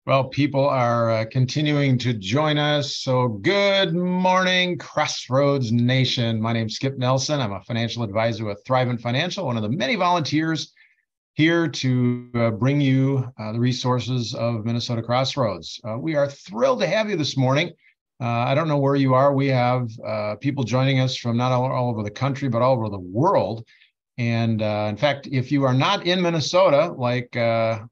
Well, people are continuing to join us. So good morning, Crossroads Nation. My name's Skip Nelson. I'm a financial advisor with 𝙁Financial, one of the many volunteers here to bring you the resources of Minnesota Crossroads. We are thrilled to have you this morning. I don't know where you are. We have people joining us from not all over the country, but all over the world. And in fact, if you are not in Minnesota, like I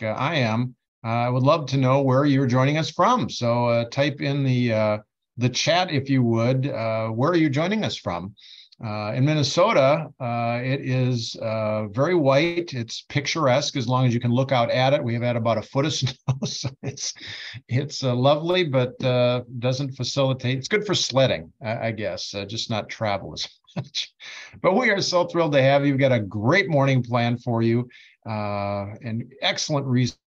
am, I would love to know where you're joining us from. So type in the chat, if you would, where are you joining us from? In Minnesota, it is very white. It's picturesque as long as you can look out at it. We have had about a foot of snow, so it's lovely, but doesn't facilitate. It's good for sledding, I guess, just not travel as much. But we are so thrilled to have you. We've got a great morning planned for you and excellent resources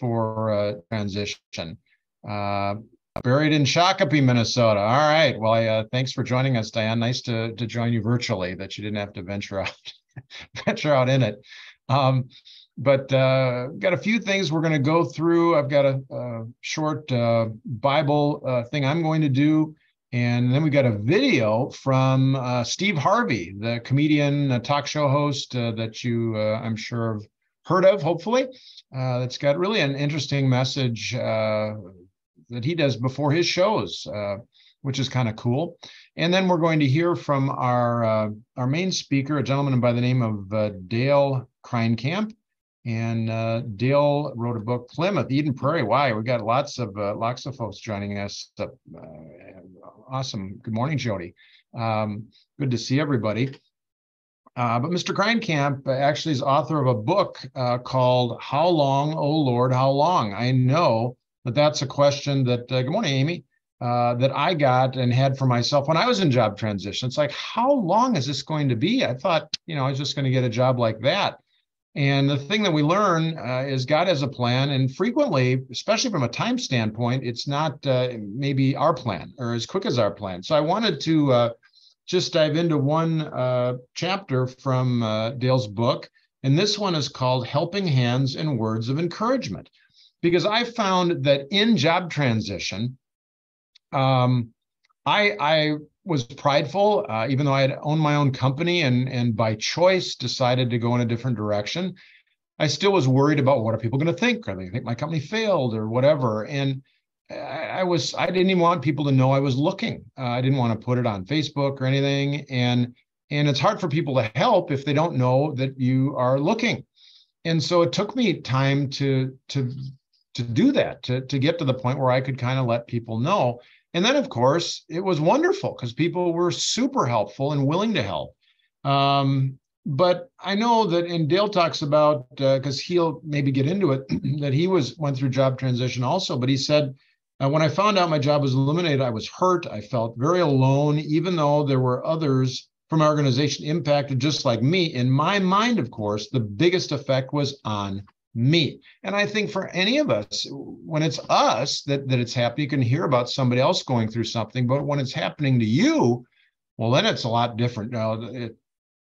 for transition. Buried in Shakopee, Minnesota. All right. Well, thanks for joining us, Diane. Nice to join you virtually, that you didn't have to venture out in it. But got a few things we're going to go through. I've got a short Bible thing I'm going to do. And then we got a video from Steve Harvey, the comedian, talk show host that you, I'm sure, have heard of, hopefully. That's got really an interesting message that he does before his shows, which is kind of cool. And then we're going to hear from our main speaker, a gentleman by the name of 𝙁𝙗𝙫𝙞𝙜𖖖𝙀. And Dale wrote a book, Plymouth, Eden Prairie. Wow, we got lots of folks joining us. Awesome. Good morning, Jody. Good to see everybody. But Mr. Krijnkamp actually is author of a book called How Long, O Lord, How Long? I know that that's a question that, good morning, Amy, that I got and had for myself when I was in job transition. It's like, how long is this going to be? I thought, I was just going to get a job like that. And the thing that we learn is God has a plan, and frequently, especially from a time standpoint, it's not maybe our plan or as quick as our plan. So I wanted to just dive into one chapter from Dale's book, and this one is called Helping Hands and Words of Encouragement, because I found that in job transition, I was prideful, even though I had owned my own company and by choice decided to go in a different direction. I still was worried about what are people going to think? Are they going to think my company failed or whatever? And I didn't even want people to know I was looking. I didn't want to put it on Facebook or anything. And it's hard for people to help if they don't know that you are looking. And so it took me time to do that, to get to the point where I could kind of let people know. And then, of course, it was wonderful because people were super helpful and willing to help. But I know that, and Dale talks about, because he'll maybe get into it, that he went through job transition also. But he said, when I found out my job was eliminated, I was hurt. I felt very alone, even though there were others from our organization impacted just like me. In my mind, of course, the biggest effect was on me. And I think for any of us, when it's us that it's happening, you can hear about somebody else going through something, but when it's happening to you, well, then it's a lot different.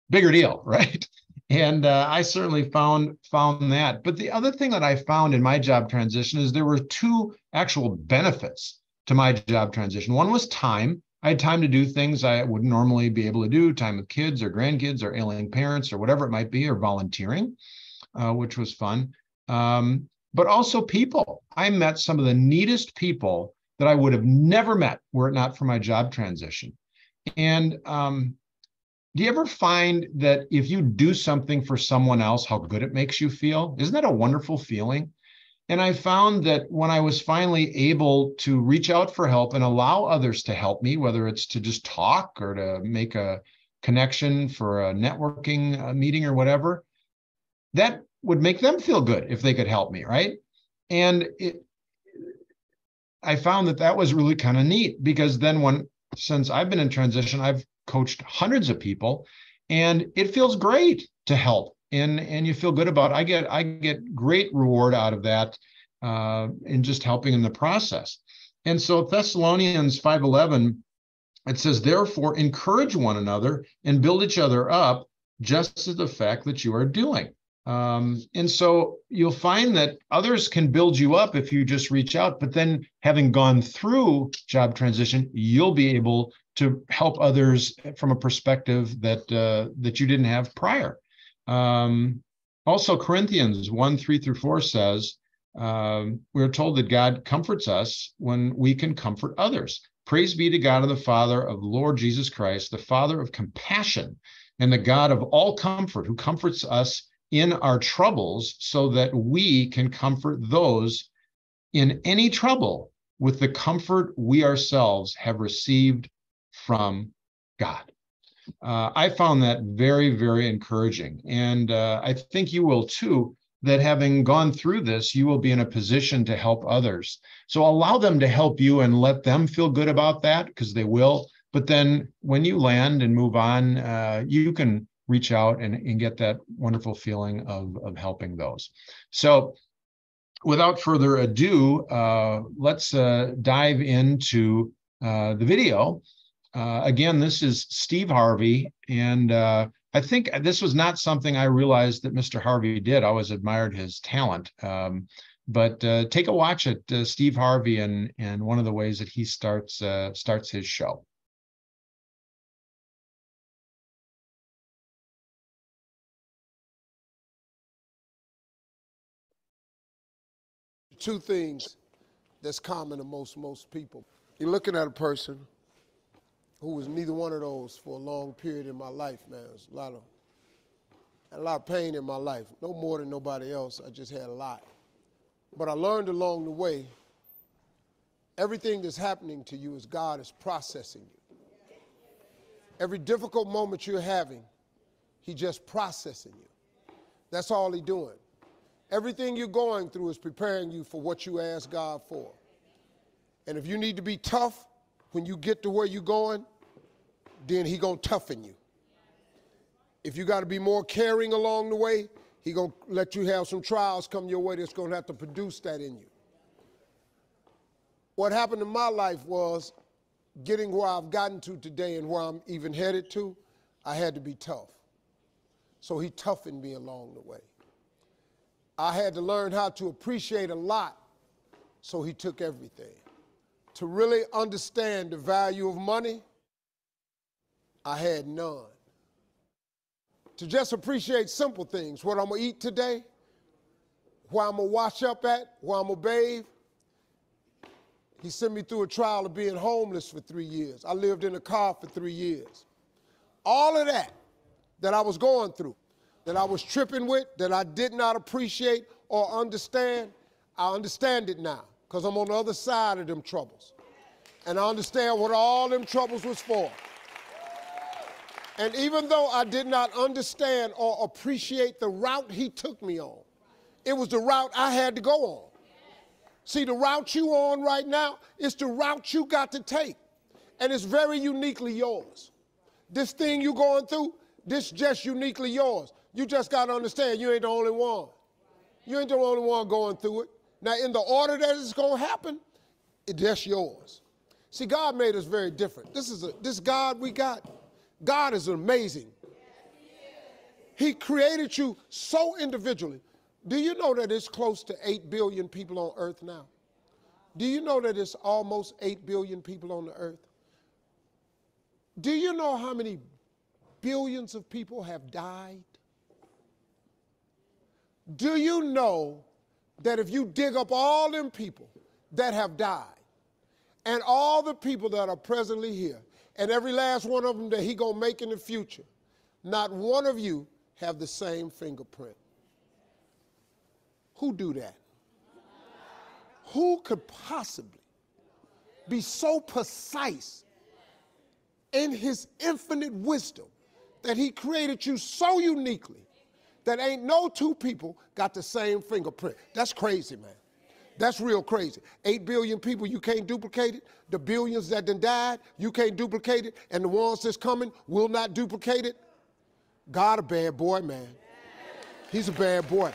Bigger deal, right? And I certainly found that. But the other thing that I found in my job transition is there were two actual benefits to my job transition. One was time. I had time to do things I wouldn't normally be able to do, time with kids or grandkids or ailing parents or whatever it might be, or volunteering, which was fun. But also people. I met some of the neatest people that I would have never met were it not for my job transition. And do you ever find that if you do something for someone else, how good it makes you feel? Isn't that a wonderful feeling? And I found that when I was finally able to reach out for help and allow others to help me, whether it's to just talk or to make a connection for a networking meeting or whatever, that would make them feel good if they could help me, right? And I found that was really kind of neat, because then since I've been in transition, I've coached hundreds of people, and it feels great to help, and you feel good about it. I get great reward out of that in just helping in the process. And so Thessalonians 5:11, it says, therefore, encourage one another and build each other up, just as the fact that you are doing. And so you'll find that others can build you up if you just reach out, but then having gone through job transition, you'll be able to help others from a perspective that you didn't have prior. Also, Corinthians 1:3-4 says, we're told that God comforts us when we can comfort others. Praise be to God, of the Father of Lord Jesus Christ, the Father of compassion and the God of all comfort, who comforts us in our troubles so that we can comfort those in any trouble with the comfort we ourselves have received from God. I found that very, very encouraging. And I think you will too, that having gone through this, you will be in a position to help others. So allow them to help you and let them feel good about that, because they will. But then when you land and move on, you can reach out and get that wonderful feeling of helping those. So without further ado, let's dive into the video. Again, this is Steve Harvey, and I think this was not something I realized that Mr. Harvey did. I always admired his talent. But take a watch at Steve Harvey and one of the ways that he starts his show. Two things that's common to most people. You're looking at a person who was neither one of those for a long period in my life, man. There's a lot of pain in my life. No more than nobody else. I just had a lot. But I learned along the way, everything that's happening to you is God is processing you. Every difficult moment you're having, He just processing you. That's all He's doing. Everything you're going through is preparing you for what you ask God for. And if you need to be tough when you get to where you're going, then He gonna toughen you. If you got to be more caring along the way, He gonna let you have some trials come your way that's gonna have to produce that in you. What happened in my life was getting where I've gotten to today and where I'm even headed to, I had to be tough. So He toughened me along the way. I had to learn how to appreciate a lot, so He took everything. To really understand the value of money, I had none. To just appreciate simple things, what I'm gonna eat today, where I'm gonna wash up at, where I'm gonna bathe. He sent me through a trial of being homeless for 3 years. I lived in a car for 3 years. All of that I was going through, that I was tripping with, that I did not appreciate or understand, I understand it now, because I'm on the other side of them troubles. And I understand what all them troubles was for. And even though I did not understand or appreciate the route He took me on, it was the route I had to go on. See, the route you on right now is the route you got to take. And it's very uniquely yours. This thing you going through, this just uniquely yours. You just got to understand you ain't the only one. You ain't the only one going through it. Now, in the order that it's going to happen, it's just yours. See, God made us very different. This God we got, God is amazing. He created you so individually. Do you know that it's close to 8 billion people on earth now? Do you know that it's almost 8 billion people on the earth? Do you know how many billions of people have died? Do you know that if you dig up all them people that have died and all the people that are presently here and every last one of them that He gonna make in the future, not one of you have the same fingerprint? Who do that? Who could possibly be so precise in His infinite wisdom that He created you so uniquely that ain't no two people got the same fingerprint? That's crazy, man. That's real crazy. 8 billion people, you can't duplicate it. The billions that done died, you can't duplicate it. And the ones that's coming will not duplicate it. God a bad boy, man. He's a bad boy.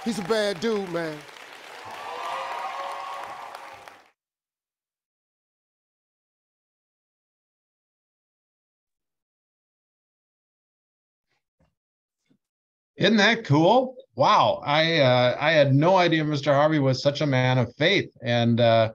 He's a bad dude, man. Isn't that cool? Wow. I had no idea Mr. Harvey was such a man of faith. And I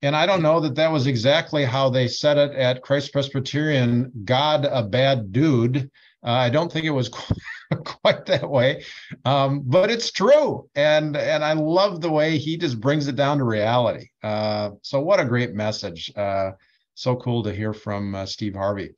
don't know that that was exactly how they said it at Christ Presbyterian, God, a bad dude. I don't think it was quite that way, but it's true. And I love the way he just brings it down to reality. So what a great message. So cool to hear from Steve Harvey.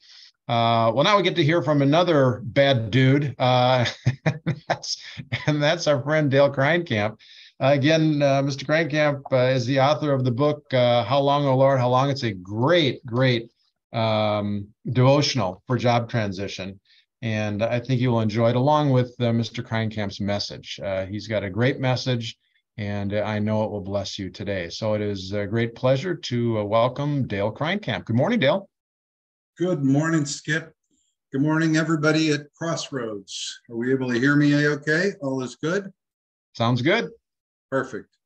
Well, now we get to hear from another bad dude, that's, and that's our friend Dale Kreinkamp. Again, Mr. Kreinkamp is the author of the book, How Long, O Lord, How Long? It's a great, great devotional for job transition. And I think you will enjoy it along with Mr. Kreinkamp's message. He's got a great message, and I know it will bless you today. So it is a great pleasure to welcome Dale Kreinkamp. Good morning, Dale. Good morning, Skip. Good morning, everybody at Crossroads. Are we able to hear me okay? All is good? Sounds good. Perfect.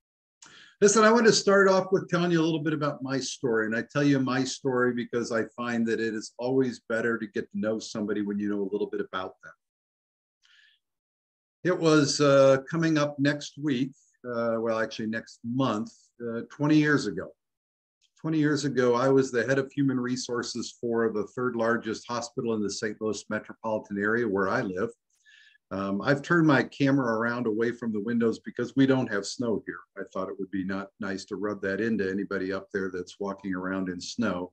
Listen, I want to start off with telling you a little bit about my story. And I tell you my story because I find that it is always better to get to know somebody when you know a little bit about them. It was coming up next week, well, actually next month, 20 years ago. 20 years ago, I was the head of human resources for the third largest hospital in the St. Louis metropolitan area where I live. I've turned my camera around away from the windows because we don't have snow here. I thought it would be not nice to rub that into anybody up there that's walking around in snow.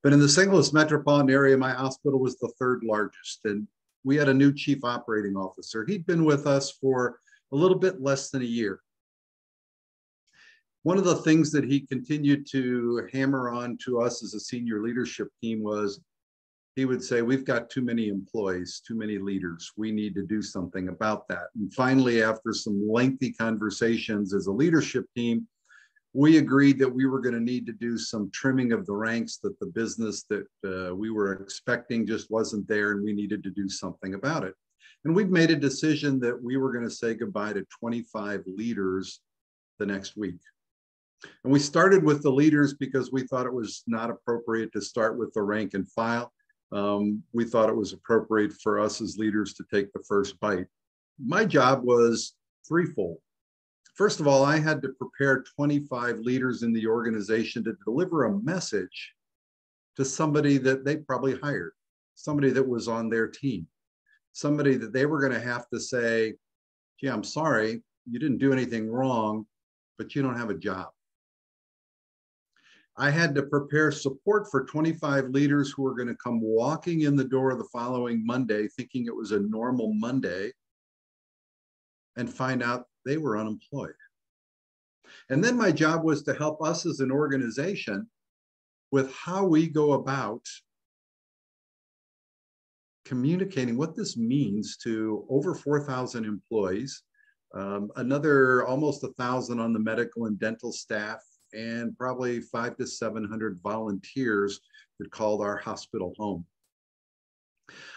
But in the St. Louis metropolitan area, my hospital was the third largest. And we had a new chief operating officer. He'd been with us for a little bit less than a year. One of the things that he continued to hammer on to us as a senior leadership team was he would say, we've got too many employees, too many leaders. We need to do something about that. And finally, after some lengthy conversations as a leadership team, we agreed that we were going to need to do some trimming of the ranks, that the business that we were expecting just wasn't there, and we needed to do something about it. And we've made a decision that we were going to say goodbye to 25 leaders the next week. And we started with the leaders because we thought it was not appropriate to start with the rank and file. We thought it was appropriate for us as leaders to take the first bite. My job was threefold. First of all, I had to prepare 25 leaders in the organization to deliver a message to somebody that they probably hired, somebody that was on their team, somebody that they were going to have to say, gee, I'm sorry, you didn't do anything wrong, but you don't have a job. I had to prepare support for 25 leaders who were going to come walking in the door the following Monday, thinking it was a normal Monday, and find out they were unemployed. And then my job was to help us as an organization with how we go about communicating what this means to over 4,000 employees, another almost 1,000 on the medical and dental staff, and probably 500 to 700 volunteers that called our hospital home.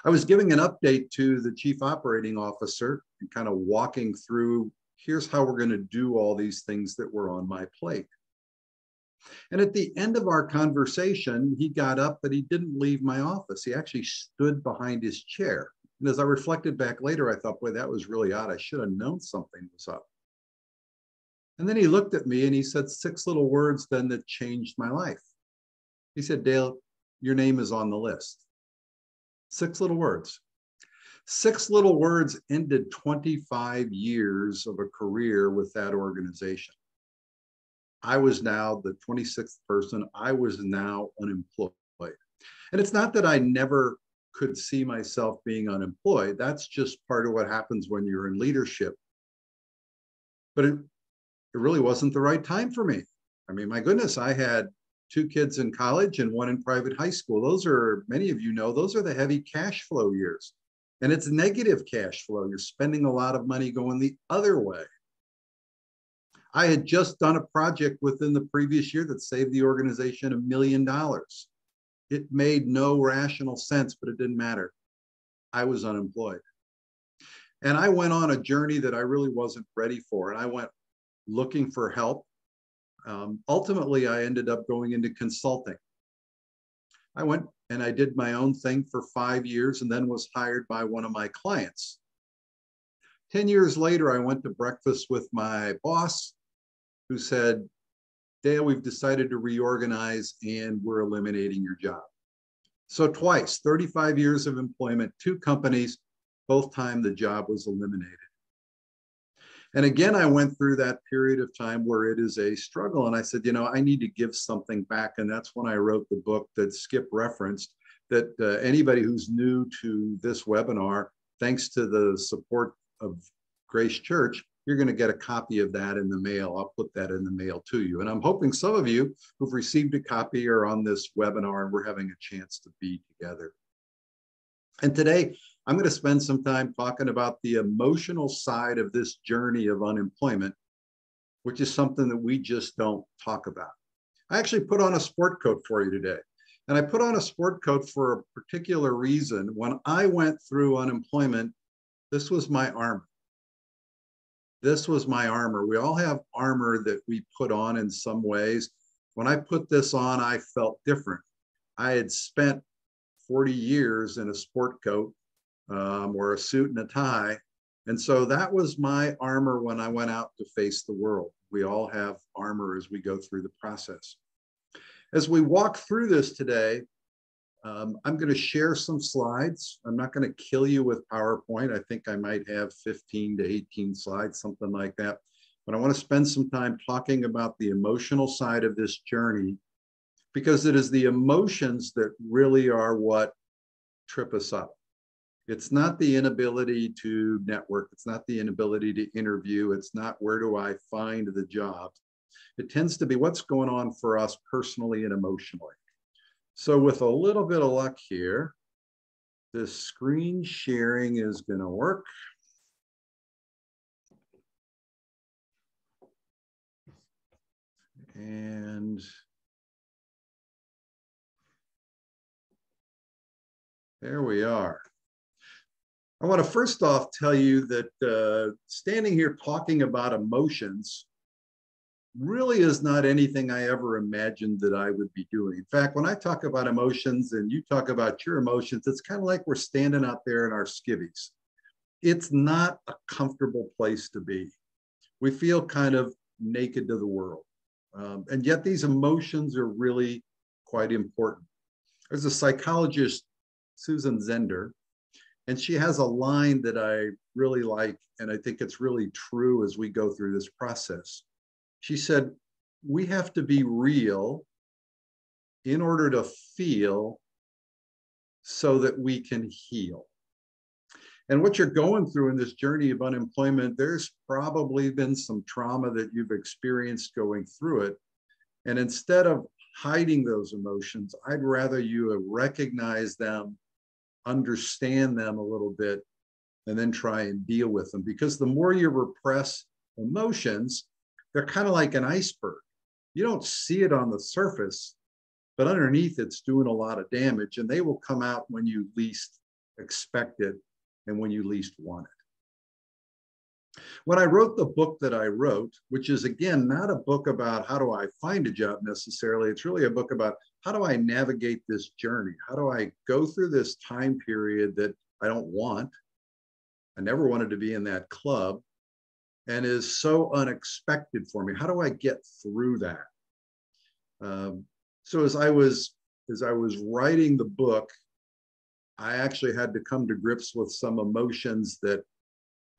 I was giving an update to the chief operating officer and kind of walking through, here's how we're going to do all these things that were on my plate. And at the end of our conversation, he got up, but he didn't leave my office. He actually stood behind his chair. And as I reflected back later, I thought, boy, that was really odd. I should have known something was up. And then he looked at me and he said 6 little words then that changed my life. He said, Dale, your name is on the list. 6 little words. 6 little words ended 25 years of a career with that organization. I was now the 26th person. I was now unemployed. And it's not that I never could see myself being unemployed. That's just part of what happens when you're in leadership. But it really wasn't the right time for me. I mean, my goodness, I had 2 kids in college and 1 in private high school. Those are, many of you know, those are the heavy cash flow years. And it's negative cash flow. You're spending a lot of money going the other way. I had just done a project within the previous year that saved the organization $1 million. It made no rational sense, but it didn't matter. I was unemployed. And I went on a journey that I really wasn't ready for. And I went looking for help. Ultimately, I ended up going into consulting. I went and I did my own thing for 5 years and then was hired by one of my clients 10 years later, I went to breakfast with my boss who said, Dale, we've decided to reorganize and we're eliminating your job. So twice, 35 years of employment, 2 companies, both times the job was eliminated. And again, I went through that period of time where it is a struggle. And I said, I need to give something back. And that's when I wrote the book that Skip referenced, that anybody who's new to this webinar, thanks to the support of Grace Church, you're going to get a copy of that in the mail. I'll put that in the mail to you. And I'm hoping some of you who've received a copy are on this webinar and we're having a chance to be together. And today, I'm going to spend some time talking about the emotional side of this journey of unemployment, which is something that we just don't talk about. I actually put on a sport coat for you today. And I put on a sport coat for a particular reason. When I went through unemployment, this was my armor. This was my armor. We all have armor that we put on in some ways. When I put this on, I felt different. I had spent 40 years in a sport coat or a suit and a tie. And so that was my armor when I went out to face the world. We all have armor as we go through the process. As we walk through this today, I'm going to share some slides. I'm not going to kill you with PowerPoint. I think I might have 15 to 18 slides, something like that. But I want to spend some time talking about the emotional side of this journey, because it is the emotions that really are what trip us up. It's not the inability to network. It's not the inability to interview. It's not where do I find the job. It tends to be what's going on for us personally and emotionally. So with a little bit of luck here, this screen sharing is going to work. And there we are. I want to first off tell you that standing here talking about emotions really is not anything I ever imagined that I would be doing. In fact, when I talk about emotions and you talk about your emotions, it's kind of like we're standing out there in our skivvies. It's not a comfortable place to be. We feel kind of naked to the world. And yet these emotions are really quite important. There's a psychologist, Susan Zender, and she has a line that I really like, and I think it's really true as we go through this process. She said, we have to be real in order to feel so that we can heal. And what you're going through in this journey of unemployment, there's probably been some trauma that you've experienced going through it. And instead of hiding those emotions, I'd rather you recognize them, understand them a little bit, and then try and deal with them. Because the more you repress emotions, they're kind of like an iceberg. You don't see it on the surface, but underneath it's doing a lot of damage, and they will come out when you least expect it and when you least want it. When I wrote the book that I wrote, which is again, not a book about how do I find a job necessarily, it's really a book about how do I navigate this journey? How do I go through this time period that I don't want? I never wanted to be in that club, and is so unexpected for me. How do I get through that? So as I was writing the book, I actually had to come to grips with some emotions that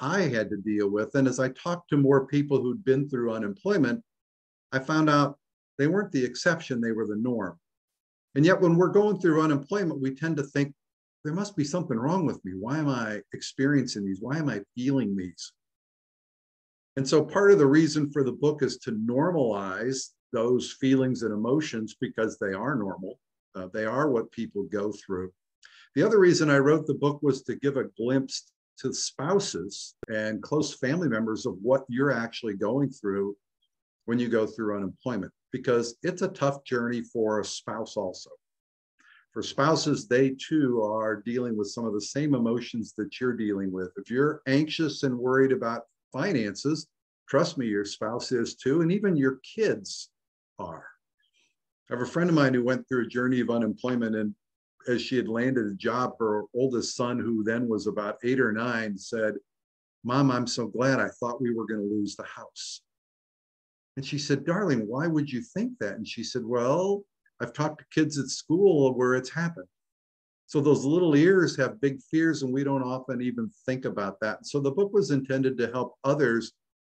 I had to deal with. And as I talked to more people who'd been through unemployment, I found out they weren't the exception, they were the norm. And yet when we're going through unemployment, we tend to think, there must be something wrong with me. Why am I experiencing these? Why am I feeling these? And so part of the reason for the book is to normalize those feelings and emotions, because they are normal. They are what people go through. The other reason I wrote the book was to give a glimpse to spouses and close family members of what you're actually going through when you go through unemployment, because it's a tough journey for a spouse also. For spouses, they too are dealing with some of the same emotions that you're dealing with. If you're anxious and worried about finances, trust me, your spouse is too, and even your kids are. I have a friend of mine who went through a journey of unemployment, and as she had landed a job, her oldest son, who then was about 8 or 9, said, "Mom, I'm so glad. I thought we were going to lose the house." And she said, "Darling, why would you think that?" And she said, "Well, I've talked to kids at school where it's happened. So those little ears have big fears, and we don't often even think about that." So the book was intended to help others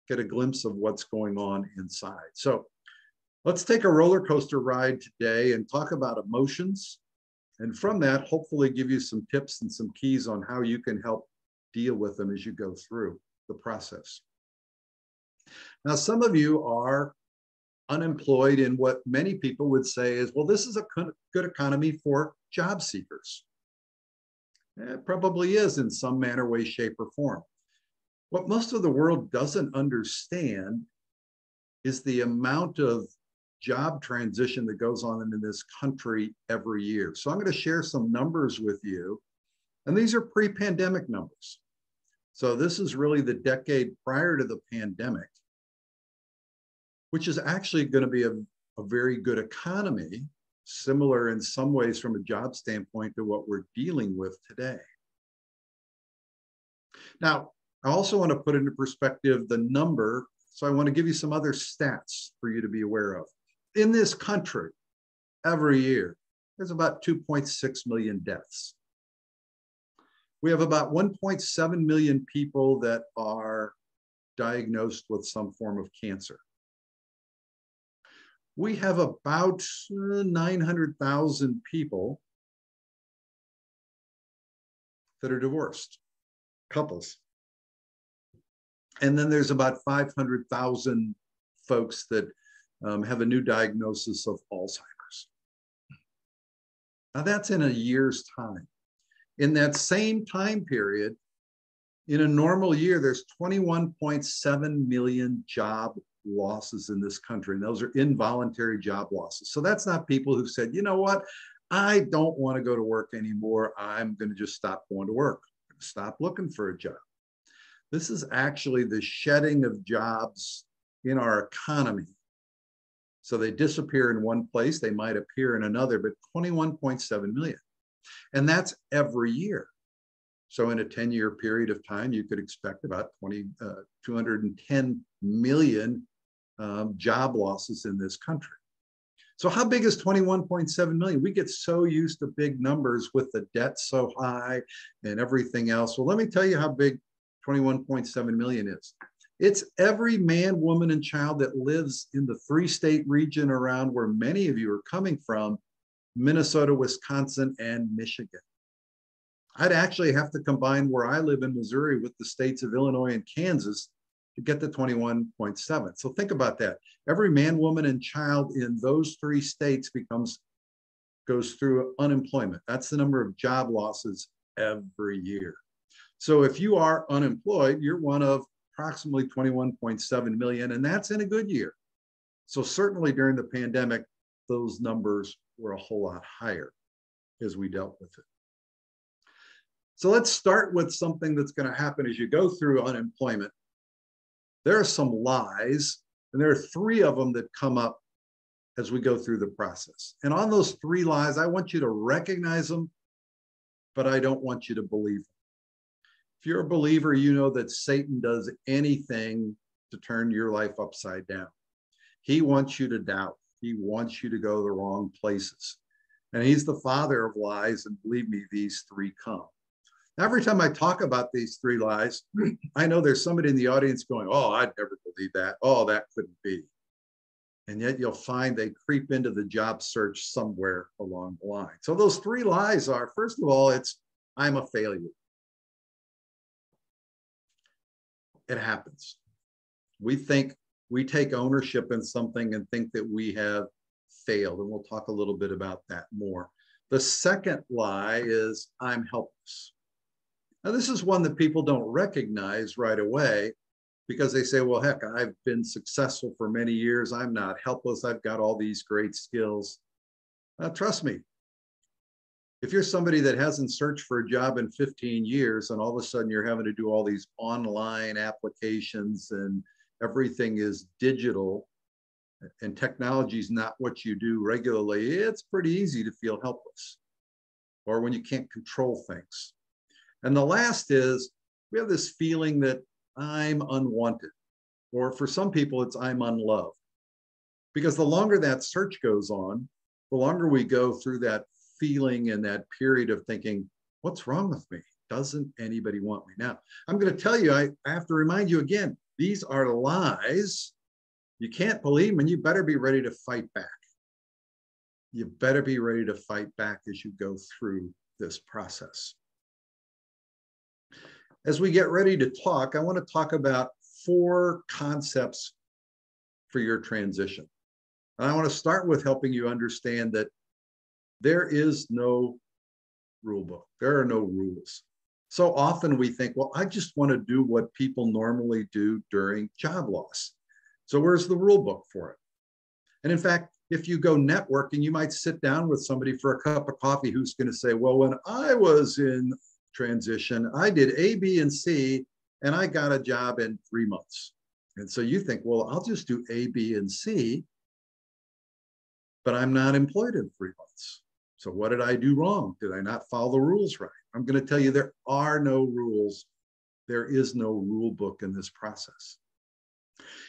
get a glimpse of what's going on inside. So let's take a roller coaster ride today and talk about emotions. And from that, hopefully give you some tips and some keys on how you can help deal with them as you go through the process. Now, some of you are unemployed in what many people would say is, well, this is a good economy for job seekers. It probably is in some manner, way, shape, or form. What most of the world doesn't understand is the amount of job transition that goes on in this country every year. So I'm going to share some numbers with you, and these are pre-pandemic numbers. So this is really the decade prior to the pandemic, which is actually going to be a very good economy, similar in some ways from a job standpoint to what we're dealing with today. Now, I also want to put into perspective the number, so I want to give you some other stats for you to be aware of. In this country, every year, there's about 2.6 million deaths. We have about 1.7 million people that are diagnosed with some form of cancer. We have about 900,000 people that are divorced, couples. And then there's about 500,000 folks that have a new diagnosis of Alzheimer's. Now that's in a year's time. In that same time period, in a normal year, there's 21.7 million job losses in this country. And those are involuntary job losses. So that's not people who said, you know what, I don't want to go to work anymore. I'm going to just stop going to work. I'm going to stop looking for a job. This is actually the shedding of jobs in our economy. So they disappear in one place, they might appear in another, but 21.7 million. And that's every year. So in a 10-year period of time, you could expect about 210 million job losses in this country. So how big is 21.7 million? We get so used to big numbers with the debt so high and everything else. Well, let me tell you how big 21.7 million is. It's every man, woman, and child that lives in the three-state region around where many of you are coming from, Minnesota, Wisconsin, and Michigan. I'd actually have to combine where I live in Missouri with the states of Illinois and Kansas to get to 21.7. So think about that. Every man, woman, and child in those three states goes through unemployment. That's the number of job losses every year. So if you are unemployed, you're one of approximately 21.7 million, and that's in a good year. So certainly during the pandemic, those numbers were a whole lot higher as we dealt with it. So let's start with something that's going to happen as you go through unemployment. There are some lies, and there are three of them that come up as we go through the process. And on those three lies, I want you to recognize them, but I don't want you to believe them. If you're a believer, you know that Satan does anything to turn your life upside down. He wants you to doubt. He wants you to go the wrong places. And he's the father of lies, and believe me, these three come. Every time I talk about these three lies, I know there's somebody in the audience going, oh, I'd never believe that. Oh, that couldn't be. And yet you'll find they creep into the job search somewhere along the line. So those three lies are, first of all, it's, I'm a failure. It happens. We take ownership in something and think that we have failed. And we'll talk a little bit about that more. The second lie is, I'm helpless. Now, this is one that people don't recognize right away because they say, well, heck, I've been successful for many years. I'm not helpless. I've got all these great skills. Trust me, if you're somebody that hasn't searched for a job in 15 years and all of a sudden you're having to do all these online applications and everything is digital and technology is not what you do regularly, it's pretty easy to feel helpless or when you can't control things. And the last is we have this feeling that I'm unwanted. Or for some people, it's I'm unloved. Because the longer that search goes on, the longer we go through that feeling and that period of thinking, what's wrong with me? Doesn't anybody want me? Now, I'm going to tell you, I have to remind you again, these are lies. You can't believe them, and you better be ready to fight back. You better be ready to fight back as you go through this process. As we get ready to talk, I want to talk about 4 concepts for your transition. And I want to start with helping you understand that there is no rule book. There are no rules. So often we think, well, I just want to do what people normally do during job loss. So where's the rule book for it? And in fact, if you go networking, you might sit down with somebody for a cup of coffee who's going to say, well, when I was in transition, I did A, B, and C, and I got a job in 3 months. And so you think, well, I'll just do A, B, and C, but I'm not employed in 3 months. So what did I do wrong? Did I not follow the rules right? I'm going to tell you, there are no rules. There is no rule book in this process.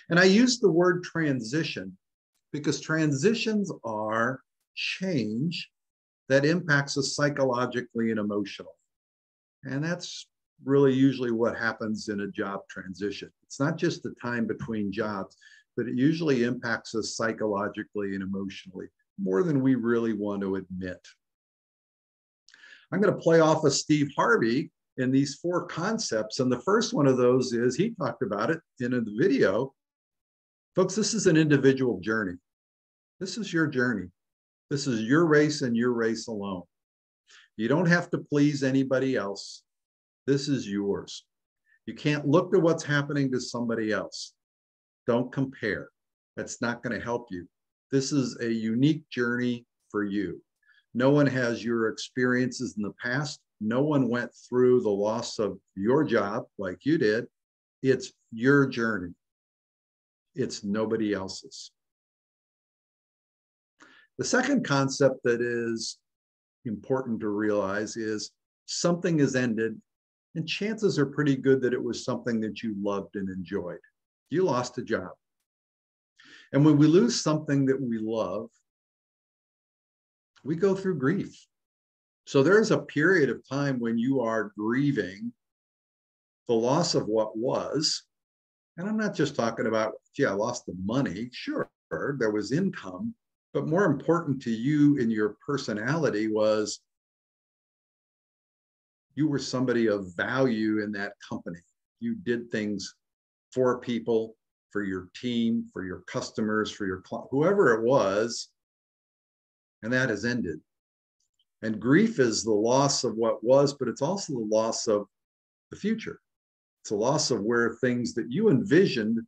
And I use the word transition because transitions are change that impacts us psychologically and emotionally. And that's really usually what happens in a job transition. It's not just the time between jobs, but it usually impacts us psychologically and emotionally more than we really want to admit. I'm going to play off of Steve Harvey in these 4 concepts. And the first one of those is, he talked about it in the video. Folks, this is an individual journey. This is your journey. This is your race and your race alone. You don't have to please anybody else. This is yours. You can't look to what's happening to somebody else. Don't compare. That's not going to help you. This is a unique journey for you. No one has your experiences in the past. No one went through the loss of your job like you did. It's your journey. It's nobody else's. The second concept that is important to realize is something has ended, and chances are pretty good that it was something that you loved and enjoyed. You lost a job. And when we lose something that we love, we go through grief. So there's a period of time when you are grieving the loss of what was. And I'm not just talking about, gee, I lost the money. Sure, there was income. But more important to you in your personality was you were somebody of value in that company. You did things for people, for your team, for your customers, for your client, whoever it was, and that has ended. And grief is the loss of what was, but it's also the loss of the future. It's a loss of where things that you envisioned,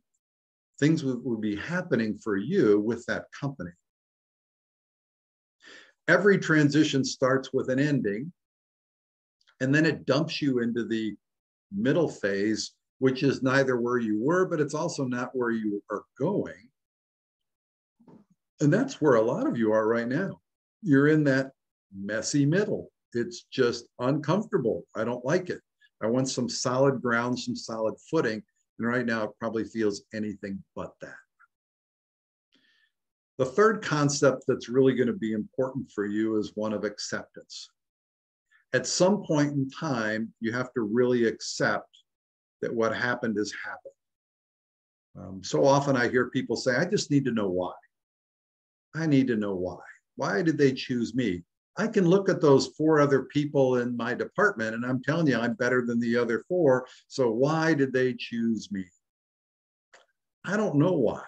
things would be happening for you with that company. Every transition starts with an ending, and then it dumps you into the middle phase, which is neither where you were, but it's also not where you are going. And that's where a lot of you are right now. You're in that messy middle. It's just uncomfortable. I don't like it. I want some solid ground, some solid footing. And right now it probably feels anything but that. The third concept that's really going to be important for you is one of acceptance. At some point in time, you have to really accept that what happened has happened. So often I hear people say, I just need to know why. I need to know why. Why did they choose me? I can look at those 4 other people in my department and I'm telling you, I'm better than the other 4. So why did they choose me? I don't know why.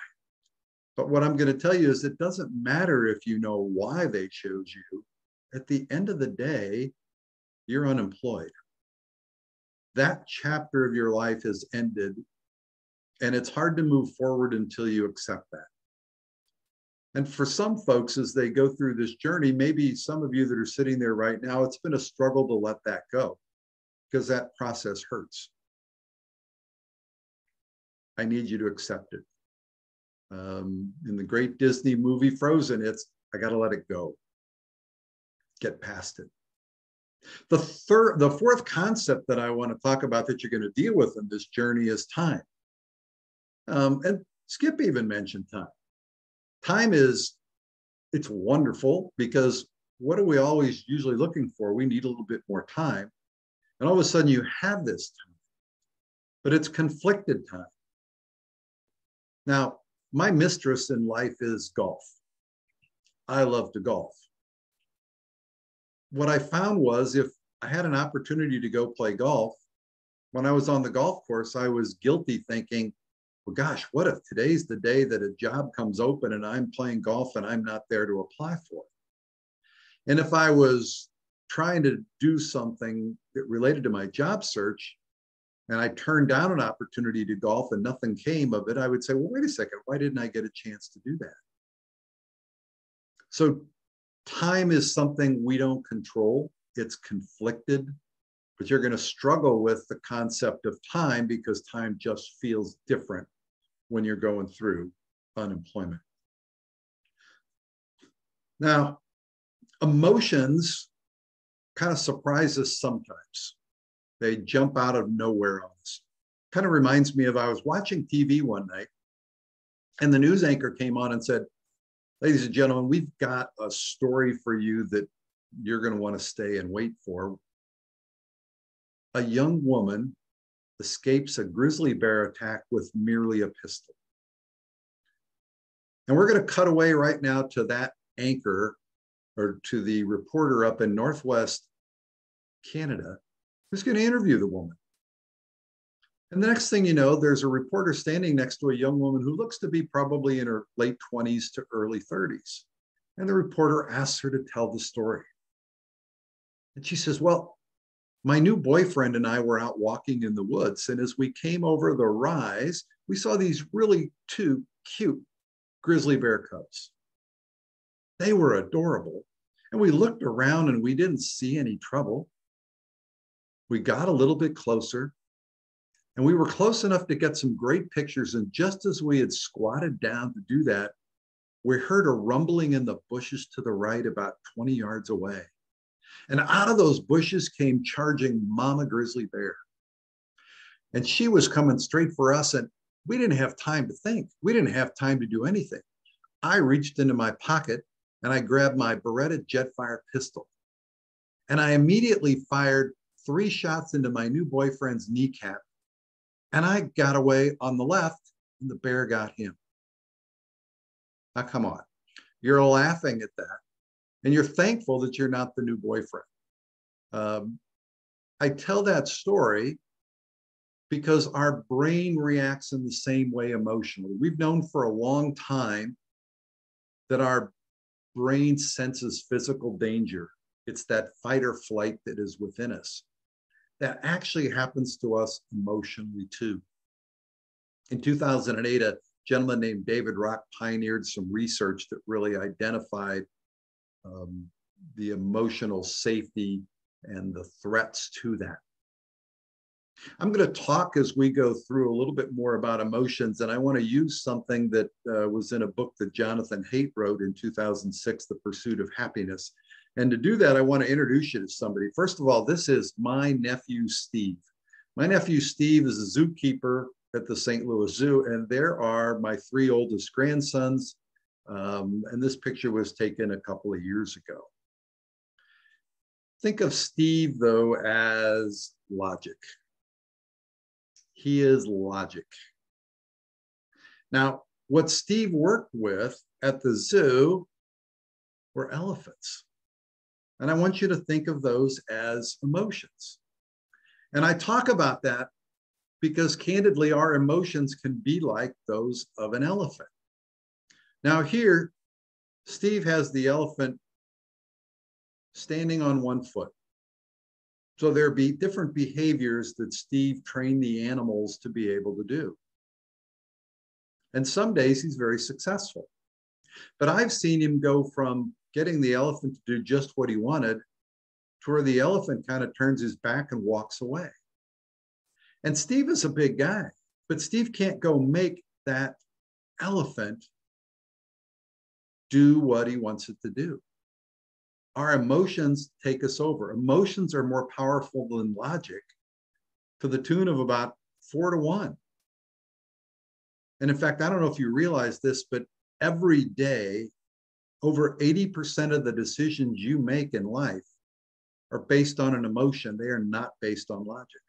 But what I'm going to tell you is it doesn't matter if you know why they chose you. At the end of the day, you're unemployed. That chapter of your life has ended, and it's hard to move forward until you accept that. And for some folks, as they go through this journey, maybe some of you that are sitting there right now, it's been a struggle to let that go because that process hurts. I need you to accept it. In the great Disney movie Frozen, it's, I got to let it go. Get past it. The fourth concept that I want to talk about that you're going to deal with in this journey is time. And Skip even mentioned time. Time is, it's wonderful because what are we always usually looking for? We need a little bit more time. And all of a sudden you have this time, but it's conflicted time. Now, my mistress in life is golf. I love to golf. What I found was if I had an opportunity to go play golf, when I was on the golf course, I was guilty thinking, well, gosh, what if today's the day that a job comes open and I'm playing golf and I'm not there to apply for it? And if I was trying to do something that related to my job search and I turned down an opportunity to golf and nothing came of it, I would say, well, wait a second, why didn't I get a chance to do that? So time is something we don't control. It's conflicted, but you're going to struggle with the concept of time because time just feels different when you're going through unemployment. Now, emotions kind of surprise us sometimes. They jump out of nowhere on us. Kind of reminds me of I was watching TV one night and the news anchor came on and said, ladies and gentlemen, we've got a story for you that you're going to want to stay and wait for. A young woman escapes a grizzly bear attack with merely a pistol. And we're going to cut away right now to that anchor or to the reporter up in Northwest Canada who's going to interview the woman. And the next thing you know, there's a reporter standing next to a young woman who looks to be probably in her late 20s to early 30s. And the reporter asks her to tell the story. And she says, well, my new boyfriend and I were out walking in the woods. And as we came over the rise, we saw these really two cute grizzly bear cubs. They were adorable. And we looked around and we didn't see any trouble. We got a little bit closer. And we were close enough to get some great pictures. And just as we had squatted down to do that, we heard a rumbling in the bushes to the right about 20 yards away. And out of those bushes came charging Mama Grizzly Bear. And she was coming straight for us. And we didn't have time to think. We didn't have time to do anything. I reached into my pocket and I grabbed my Beretta Jetfire pistol. And I immediately fired 3 shots into my new boyfriend's kneecap. And I got away on the left and the bear got him. Now, come on. You're laughing at that. And you're thankful that you're not the new boyfriend. I tell that story because our brain reacts in the same way emotionally. We've known for a long time that our brain senses physical danger. It's that fight or flight that is within us. That actually happens to us emotionally too. In 2008, a gentleman named David Rock pioneered some research that really identified the emotional safety and the threats to that. I'm going to talk as we go through a little bit more about emotions, and I want to use something that was in a book that Jonathan Haidt wrote in 2006, The Pursuit of Happiness. And to do that, I want to introduce you to somebody. First of all, this is my nephew, Steve. My nephew, Steve, is a zookeeper at the St. Louis Zoo, and there are my 3 oldest grandsons. And this picture was taken a couple of years ago. Think of Steve, though, as logic. He is logic. Now, what Steve worked with at the zoo were elephants. And I want you to think of those as emotions. And I talk about that because candidly, our emotions can be like those of an elephant. Now here, Steve has the elephant standing on one foot. So there'd be different behaviors that Steve trained the animals to be able to do. And some days he's very successful. But I've seen him go from getting the elephant to do just what he wanted to where the elephant kind of turns his back and walks away. And Steve is a big guy, but Steve can't go make that elephant do what he wants it to do. our emotions take us over. Emotions are more powerful than logic to the tune of about 4-1. And in fact, I don't know if you realize this, but every day, over 80% of the decisions you make in life are based on an emotion. They are not based on logic.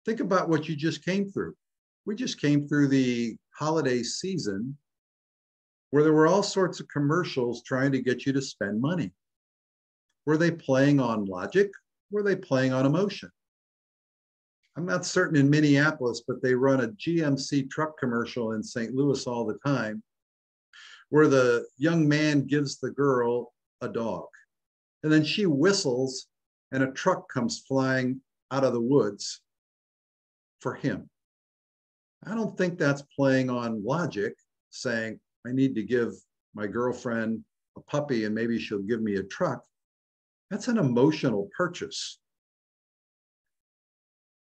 Think about what you just came through. We just came through the holiday season where there were all sorts of commercials trying to get you to spend money. Were they playing on logic? Were they playing on emotion? I'm not certain in Minneapolis, but they run a GMC truck commercial in St. Louis all the time where the young man gives the girl a dog. And then she whistles and a truck comes flying out of the woods for him. I don't think that's playing on logic, saying, I need to give my girlfriend a puppy and maybe she'll give me a truck. That's an emotional purchase.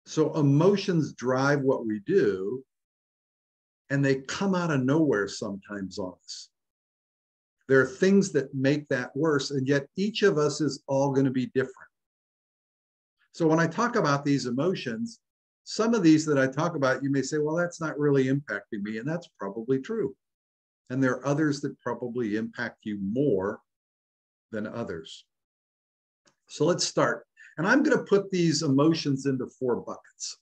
So emotions drive what we do, and they come out of nowhere sometimes on us. There are things that make that worse, and yet each of us is all going to be different. So when I talk about these emotions, some of these that I talk about, you may say, well, that's not really impacting me, and that's probably true. And there are others that probably impact you more than others. So let's start. And I'm going to put these emotions into 4 buckets,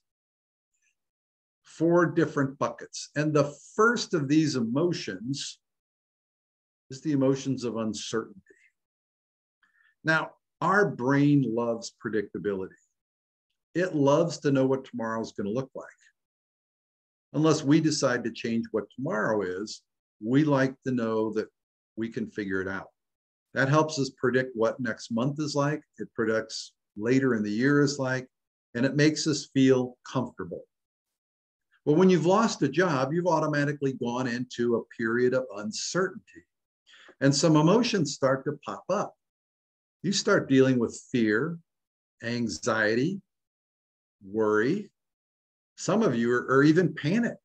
4 different buckets. And the first of these emotions is the emotions of uncertainty. Now, our brain loves predictability. It loves to know what tomorrow's going to look like. Unless we decide to change what tomorrow is, we like to know that we can figure it out. That helps us predict what next month is like. It predicts later in the year is like, and it makes us feel comfortable. Well, when you've lost a job, you've automatically gone into a period of uncertainty, and some emotions start to pop up. You start dealing with fear, anxiety, worry. Some of you are even panicked.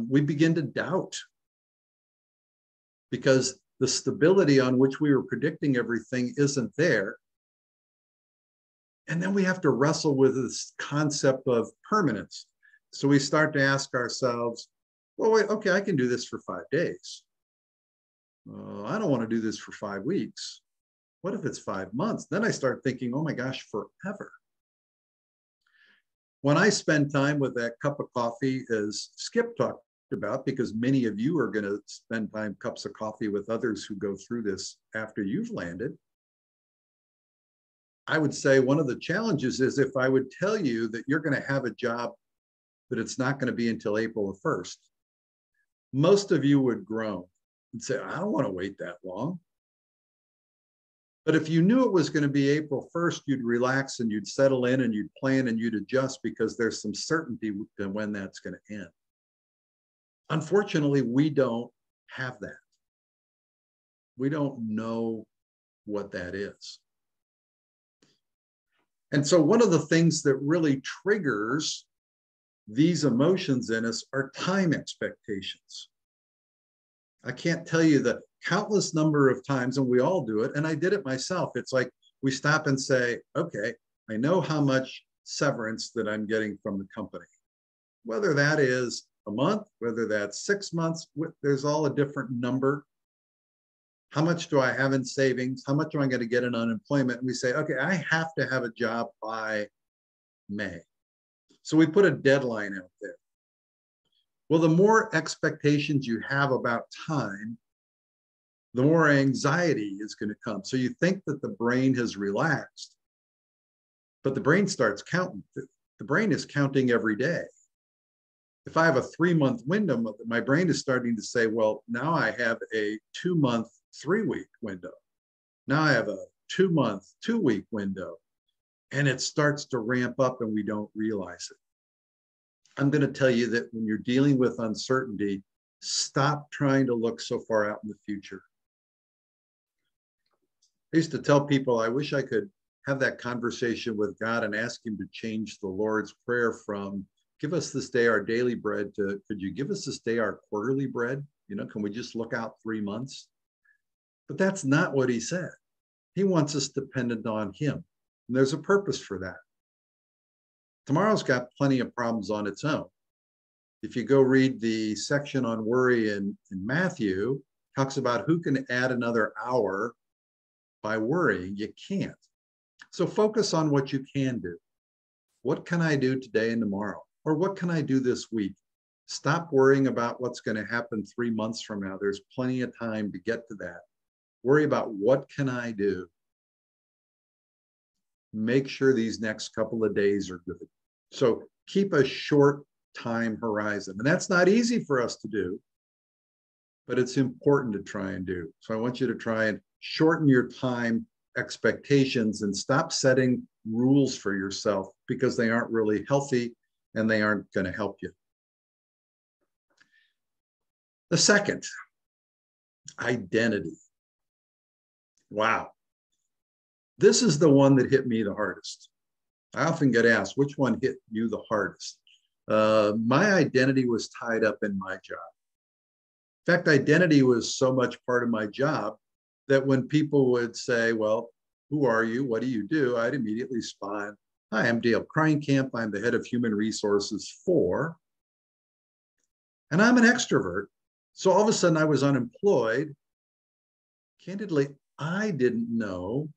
We begin to doubt because the stability on which we were predicting everything isn't there. And then we have to wrestle with this concept of permanence. So we start to ask ourselves, well, wait, okay, I can do this for 5 days. I don't want to do this for 5 weeks. What if it's 5 months? Then I start thinking, oh my gosh, forever. When I spend time with that cup of coffee, as Skip talked about, because many of you are going to spend time cups of coffee with others who go through this after you've landed, I would say one of the challenges is if I would tell you that you're going to have a job, but it's not going to be until April the 1st, most of you would groan and say, I don't want to wait that long. But if you knew it was going to be April 1st, you'd relax and you'd settle in and you'd plan and you'd adjust because there's some certainty to when that's going to end. Unfortunately, we don't have that. We don't know what that is. And so one of the things that really triggers these emotions in us are time expectations. I can't tell you the countless number of times, and we all do it, and I did it myself. It's like we stop and say, okay, I know how much severance that I'm getting from the company. Whether that is a month, whether that's 6 months, there's all a different number. How much do I have in savings? How much am I going to get in unemployment? And we say, okay, I have to have a job by May. So we put a deadline out there. Well, the more expectations you have about time, the more anxiety is going to come. So you think that the brain has relaxed, but the brain starts counting. The brain is counting every day. If I have a 3-month window, my brain is starting to say, well, now I have a 2-month, 3-week window. Now I have a 2-month, 2-week window. And it starts to ramp up and we don't realize it. I'm going to tell you that when you're dealing with uncertainty, stop trying to look so far out in the future. I used to tell people, I wish I could have that conversation with God and ask him to change the Lord's Prayer from, give us this day our daily bread, to, could you give us this day our quarterly bread? Can we just look out 3 months? But that's not what he said. He wants us dependent on him. And there's a purpose for that. Tomorrow's got plenty of problems on its own. If you go read the section on worry in Matthew, talks about who can add another hour by worrying. You can't. So focus on what you can do. What can I do today and tomorrow? Or what can I do this week? Stop worrying about what's going to happen 3 months from now. There's plenty of time to get to that. Worry about what can I do? Make sure these next couple of days are good. So keep a short time horizon. And that's not easy for us to do, but it's important to try and do. So I want you to try and shorten your time expectations and stop setting rules for yourself because they aren't really healthy and they aren't going to help you. The second, identity. Wow. This is the one that hit me the hardest. I often get asked, which one hit you the hardest? My identity was tied up in my job. In fact, identity was so much part of my job that when people would say, well, who are you? What do you do? I'd immediately respond, hi, I'm 𝙤𝙤𝙤𝙤𝙤. I'm the head of human resources for, and I'm an extrovert. So all of a sudden I was unemployed. Candidly, I didn't know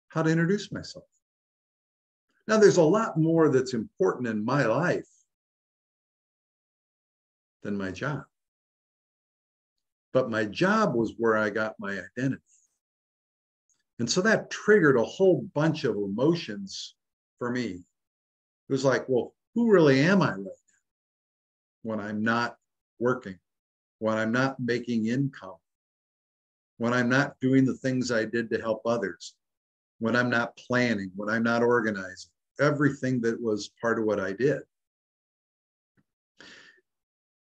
how to introduce myself. Now, there's a lot more that's important in my life than my job. But my job was where I got my identity. And so that triggered a whole bunch of emotions for me. It was like, well, who really am I right now when I'm not working, when I'm not making income, when I'm not doing the things I did to help others, when I'm not planning, when I'm not organizing, everything that was part of what I did.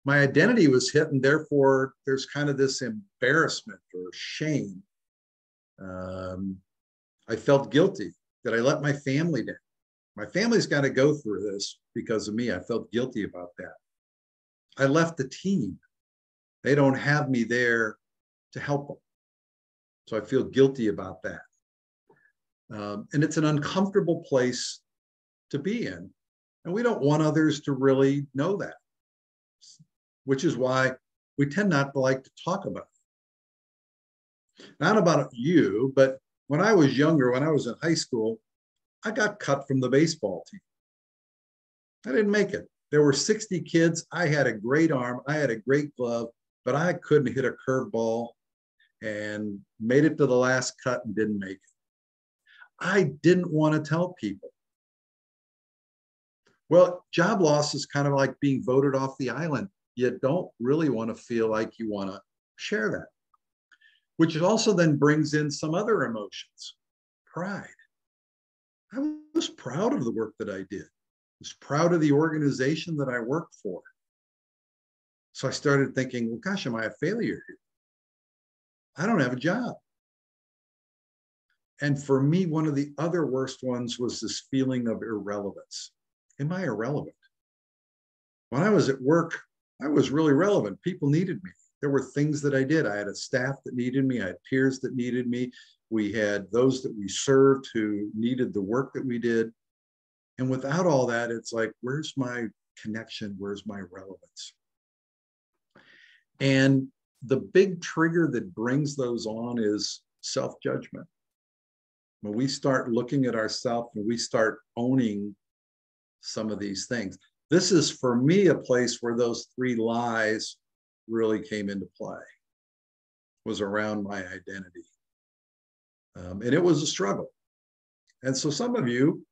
My identity was hit, and therefore there's kind of this embarrassment or shame. I felt guilty that I let my family down. My family's got to go through this because of me. I felt guilty about that. I left the team. They don't have me there to help them. So I feel guilty about that. And it's an uncomfortable place to be in. And we don't want others to really know that, which is why we tend not to like to talk about it. Not about you, but when I was younger, when I was in high school, I got cut from the baseball team. I didn't make it. There were 60 kids. I had a great arm. I had a great glove, but I couldn't hit a curveball and made it to the last cut and didn't make it. I didn't want to tell people. Well, job loss is kind of like being voted off the island. You don't really want to feel like you want to share that, which also then brings in some other emotions. Pride. I was proud of the work that I did. I was proud of the organization that I worked for. So I started thinking, well, gosh, am I a failure here? I don't have a job. And for me, one of the other worst ones was this feeling of irrelevance. Am I irrelevant? When I was at work, I was really relevant. People needed me. There were things that I did. I had a staff that needed me. I had peers that needed me. We had those that we served who needed the work that we did. And without all that, it's like, where's my connection? Where's my relevance? And the big trigger that brings those on is self-judgment. When we start looking at ourselves and we start owning some of these things. This is, for me, a place where those three lies really came into play, was around my identity. And it was a struggle. And so some of you,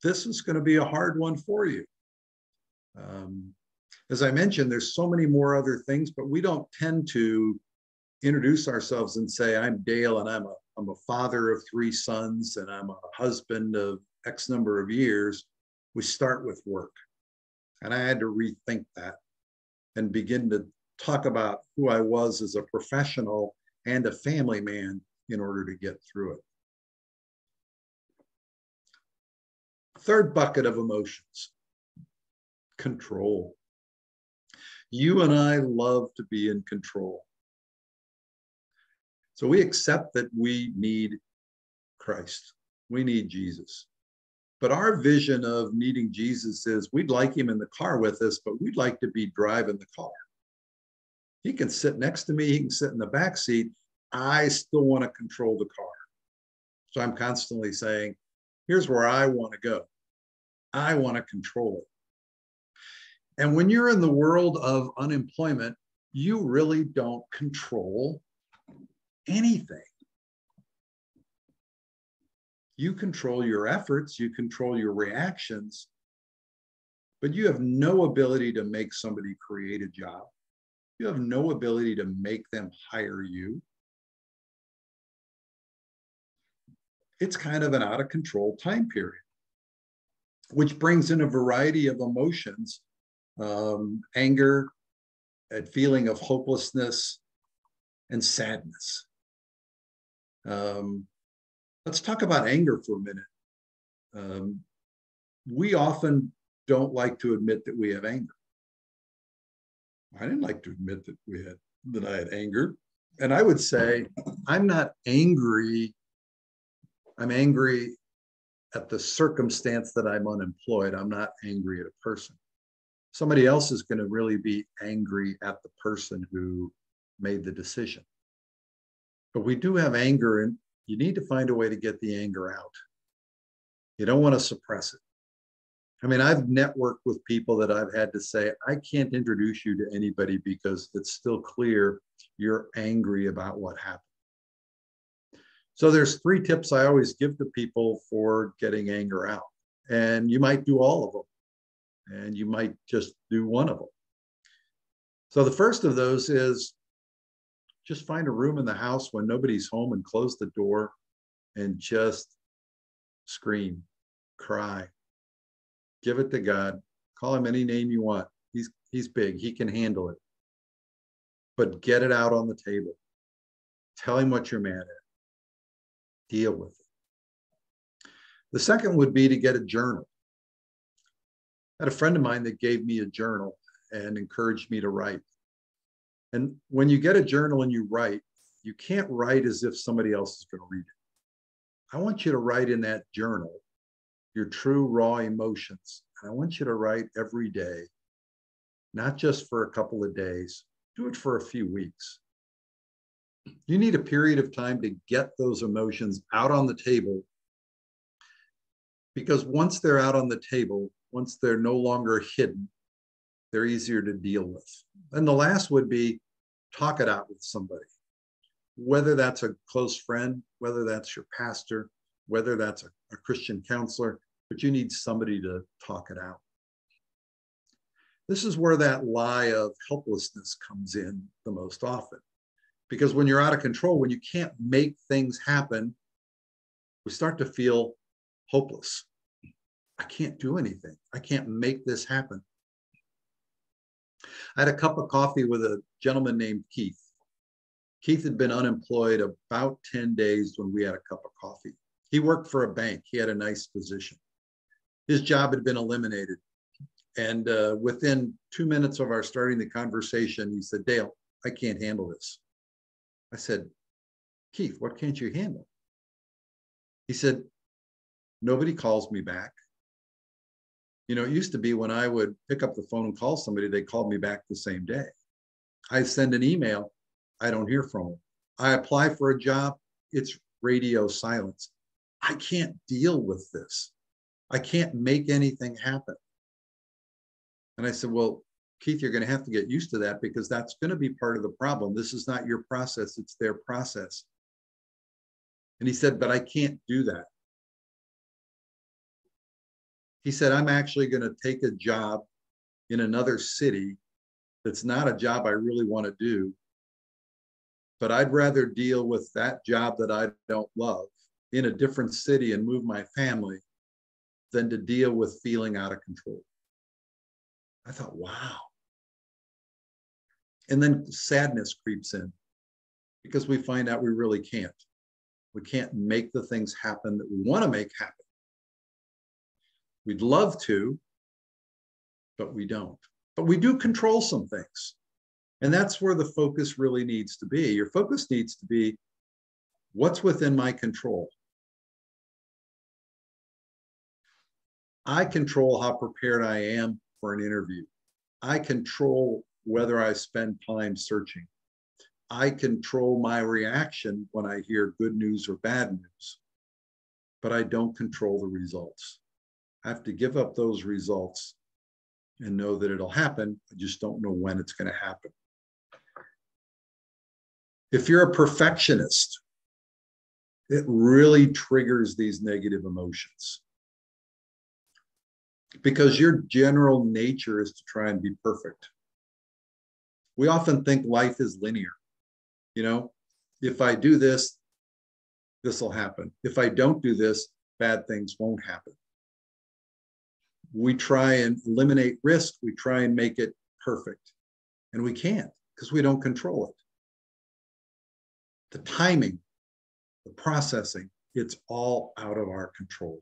this is going to be a hard one for you. As I mentioned, there's so many more other things, but we don't tend to introduce ourselves and say, I'm Dale and I'm a father of 3 sons and I'm a husband of X number of years. We start with work. And I had to rethink that and begin to talk about who I was as a professional and a family man in order to get through it. Third bucket of emotions, control. You and I love to be in control. So we accept that we need Christ. We need Jesus. But our vision of needing Jesus is we'd like him in the car with us, but we'd like to be driving the car. He can sit next to me. He can sit in the back seat. I still want to control the car. So I'm constantly saying, here's where I want to go. I want to control it. And when you're in the world of unemployment, you really don't control anything. You control your efforts, you control your reactions, but you have no ability to make somebody create a job. You have no ability to make them hire you. It's kind of an out of control time period, which brings in a variety of emotions, anger, a feeling of hopelessness, and sadness. Let's talk about anger for a minute. We often don't like to admit that we have anger. I didn't like to admit that I had anger. And I would say, I'm not angry. I'm angry at the circumstance that I'm unemployed. I'm not angry at a person. Somebody else is going to really be angry at the person who made the decision. But we do have anger, and you need to find a way to get the anger out. You don't want to suppress it. I mean, I've networked with people that I've had to say, I can't introduce you to anybody because it's still clear you're angry about what happened. So there's 3 tips I always give to people for getting anger out. And you might do all of them, and you might just do one of them. So the first of those is just find a room in the house when nobody's home and close the door and just scream, cry, give it to God, call him any name you want. He's big, he can handle it. But get it out on the table. Tell him what you're mad at. Deal with it. The second would be to get a journal. I had a friend of mine that gave me a journal and encouraged me to write. And when you get a journal and you write, you can't write as if somebody else is going to read it. I want you to write in that journal your true raw emotions. And I want you to write every day, not just for a couple of days. Do it for a few weeks. You need a period of time to get those emotions out on the table, because once they're out on the table, once they're no longer hidden, they're easier to deal with. And the last would be talk it out with somebody, whether that's a close friend, whether that's your pastor, whether that's a Christian counselor, but you need somebody to talk it out. This is where that lie of helplessness comes in the most often. Because when you're out of control, when you can't make things happen, we start to feel hopeless. I can't do anything. I can't make this happen. I had a cup of coffee with a gentleman named Keith. Keith had been unemployed about 10 days when we had a cup of coffee. He worked for a bank. He had a nice position. His job had been eliminated. And within 2 minutes of our starting the conversation, he said, Dale, I can't handle this. I said, Keith, what can't you handle? He said, nobody calls me back. You know, it used to be when I would pick up the phone and call somebody, they called me back the same day. I send an email, I don't hear from them. I apply for a job, it's radio silence. I can't deal with this. I can't make anything happen. And I said, well, Keith, you're going to have to get used to that, because that's going to be part of the problem. This is not your process, it's their process. And he said, but I can't do that. He said, I'm actually going to take a job in another city that's not a job I really want to do, but I'd rather deal with that job that I don't love in a different city and move my family than to deal with feeling out of control. I thought, wow. And then sadness creeps in, because we find out we really can't. We can't make the things happen that we want to make happen. We'd love to, but we don't. But we do control some things. And that's where the focus really needs to be. Your focus needs to be what's within my control. I control how prepared I am for an interview. I control whether I spend time searching. I control my reaction when I hear good news or bad news, but I don't control the results. I have to give up those results and know that it'll happen. I just don't know when it's going to happen. If you're a perfectionist, it really triggers these negative emotions because your general nature is to try and be perfect. We often think life is linear. You know, if I do this, this will happen. If I don't do this, bad things won't happen. We try and eliminate risk. We try and make it perfect. And we can't because we don't control it. The timing, the processing, it's all out of our control.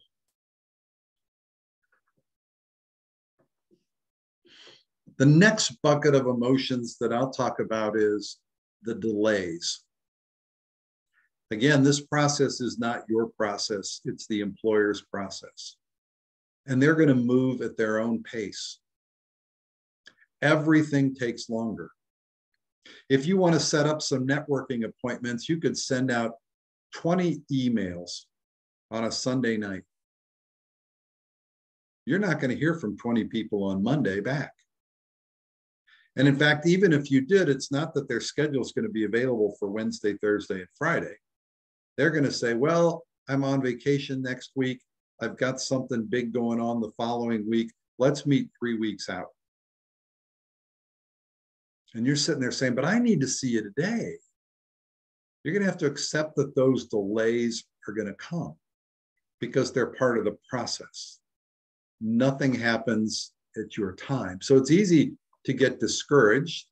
The next bucket of emotions that I'll talk about is the delays. Again, this process is not your process, it's the employer's process. And they're going to move at their own pace. Everything takes longer. If you want to set up some networking appointments, you could send out 20 emails on a Sunday night. You're not going to hear from 20 people on Monday back. And in fact, even if you did, it's not that their schedule is going to be available for Wednesday, Thursday, and Friday. They're going to say, well, I'm on vacation next week. I've got something big going on the following week. Let's meet 3 weeks out. And you're sitting there saying, but I need to see you today. You're going to have to accept that those delays are going to come because they're part of the process. Nothing happens at your time. So it's easy to get discouraged.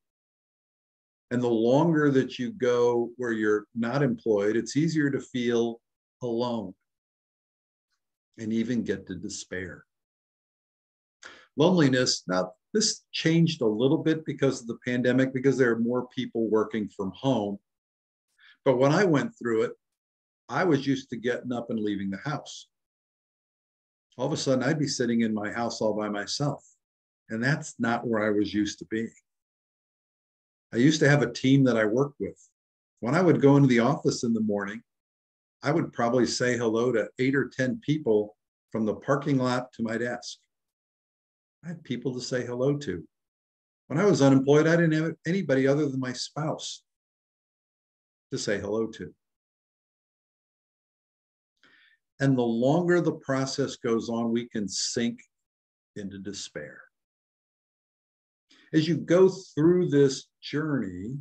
And the longer that you go where you're not employed, it's easier to feel alone and even get to despair. Loneliness, now this changed a little bit because of the pandemic, because there are more people working from home. But when I went through it, I was used to getting up and leaving the house. All of a sudden, I'd be sitting in my house all by myself. And that's not where I was used to being. I used to have a team that I worked with. When I would go into the office in the morning, I would probably say hello to 8 or 10 people from the parking lot to my desk. I had people to say hello to. When I was unemployed, I didn't have anybody other than my spouse to say hello to. And the longer the process goes on, we can sink into despair. As you go through this journey,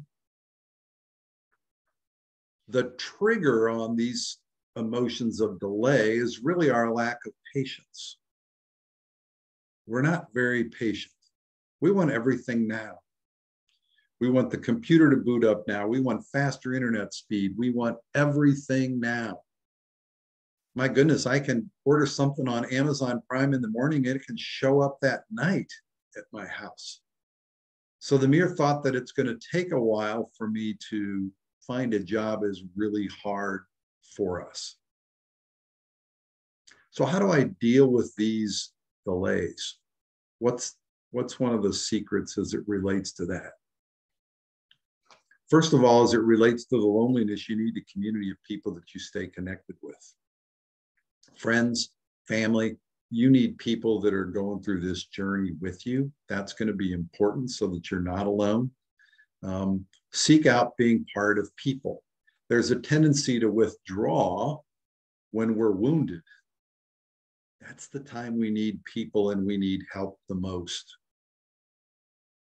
the trigger on these emotions of delay is really our lack of patience. We're not very patient. We want everything now. We want the computer to boot up now. We want faster internet speed. We want everything now. My goodness, I can order something on Amazon Prime in the morning and it can show up that night at my house. So the mere thought that it's going to take a while for me to find a job is really hard for us. So how do I deal with these delays? What's one of the secrets as it relates to that? First of all, as it relates to the loneliness, you need a community of people that you stay connected with. Friends, family, you need people that are going through this journey with you. That's going to be important so that you're not alone. Seek out being part of people. There's a tendency to withdraw when we're wounded. That's the time we need people and we need help the most.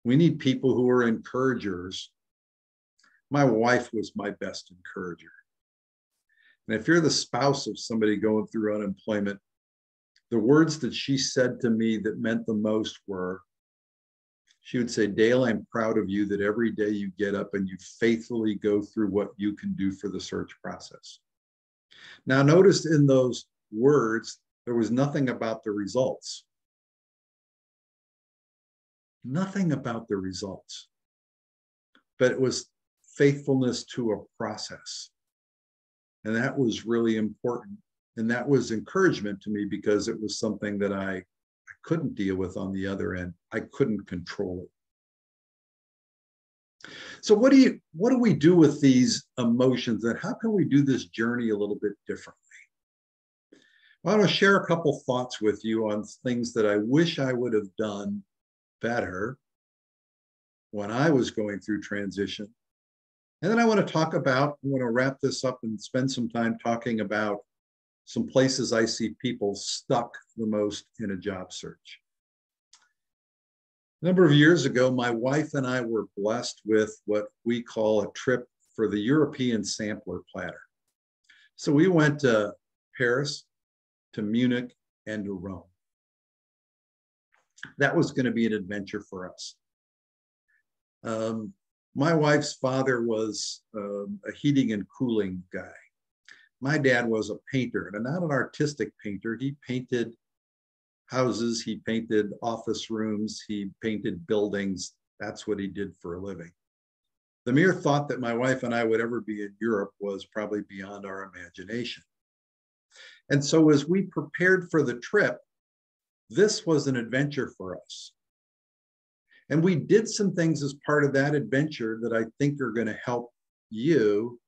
We need people who are encouragers. My wife was my best encourager. And if you're the spouse of somebody going through unemployment, the words that she said to me that meant the most were, she would say, Dale, I'm proud of you that every day you get up and you faithfully go through what you can do for the search process. Now, notice in those words, there was nothing about the results. Nothing about the results, but it was faithfulness to a process. And that was really important. And that was encouragement to me because it was something that I couldn't deal with on the other end. I couldn't control it. So what do we do with these emotions, and how can we do this journey a little bit differently? Well, I want to share a couple thoughts with you on things that I wish I would have done better when I was going through transition. And then I want to wrap this up and spend some time talking about some places I see people stuck the most in a job search. A number of years ago, my wife and I were blessed with what we call a trip for the European sampler platter. So we went to Paris, to Munich, and to Rome. That was going to be an adventure for us. My wife's father was a heating and cooling guy. My dad was a painter, and not an artistic painter. He painted houses, he painted office rooms, he painted buildings. That's what he did for a living. The mere thought that my wife and I would ever be in Europe was probably beyond our imagination. And so as we prepared for the trip, this was an adventure for us. And we did some things as part of that adventure that I think are going to help you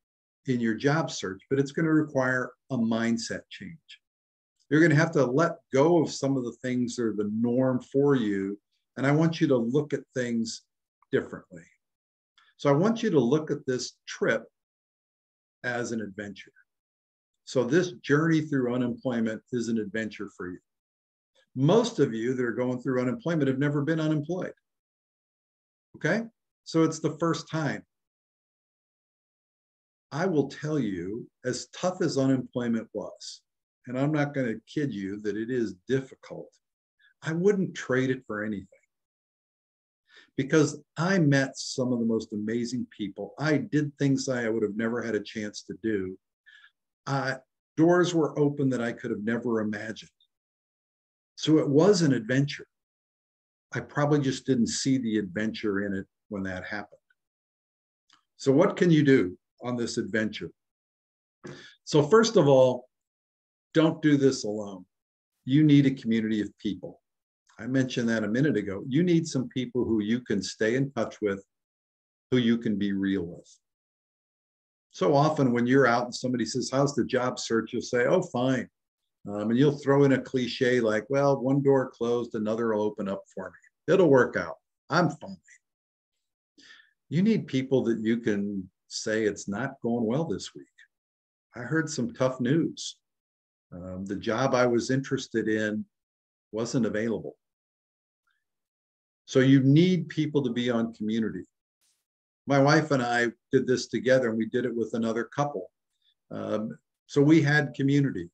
in your job search, but it's going to require a mindset change. You're going to have to let go of some of the things that are the norm for you. And I want you to look at things differently. So I want you to look at this trip as an adventure. So this journey through unemployment is an adventure for you. Most of you that are going through unemployment have never been unemployed. Okay? So it's the first time. I will tell you, as tough as unemployment was, and I'm not going to kid you that it is difficult, I wouldn't trade it for anything. Because I met some of the most amazing people. I did things I would have never had a chance to do. Doors were open that I could have never imagined. So it was an adventure. I probably just didn't see the adventure in it when that happened. So what can you do on this adventure? So first of all, don't do this alone. You need a community of people. I mentioned that a minute ago. You need some people who you can stay in touch with, who you can be real with. So often when you're out and somebody says, how's the job search? You'll say, oh, fine. And you'll throw in a cliche like, well, one door closed, another will open up for me. It'll work out. I'm fine. You need people that you can say it's not going well this week. I heard some tough news. The job I was interested in wasn't available. So you need people to be on community. My wife and I did this together, and we did it with another couple. So we had community.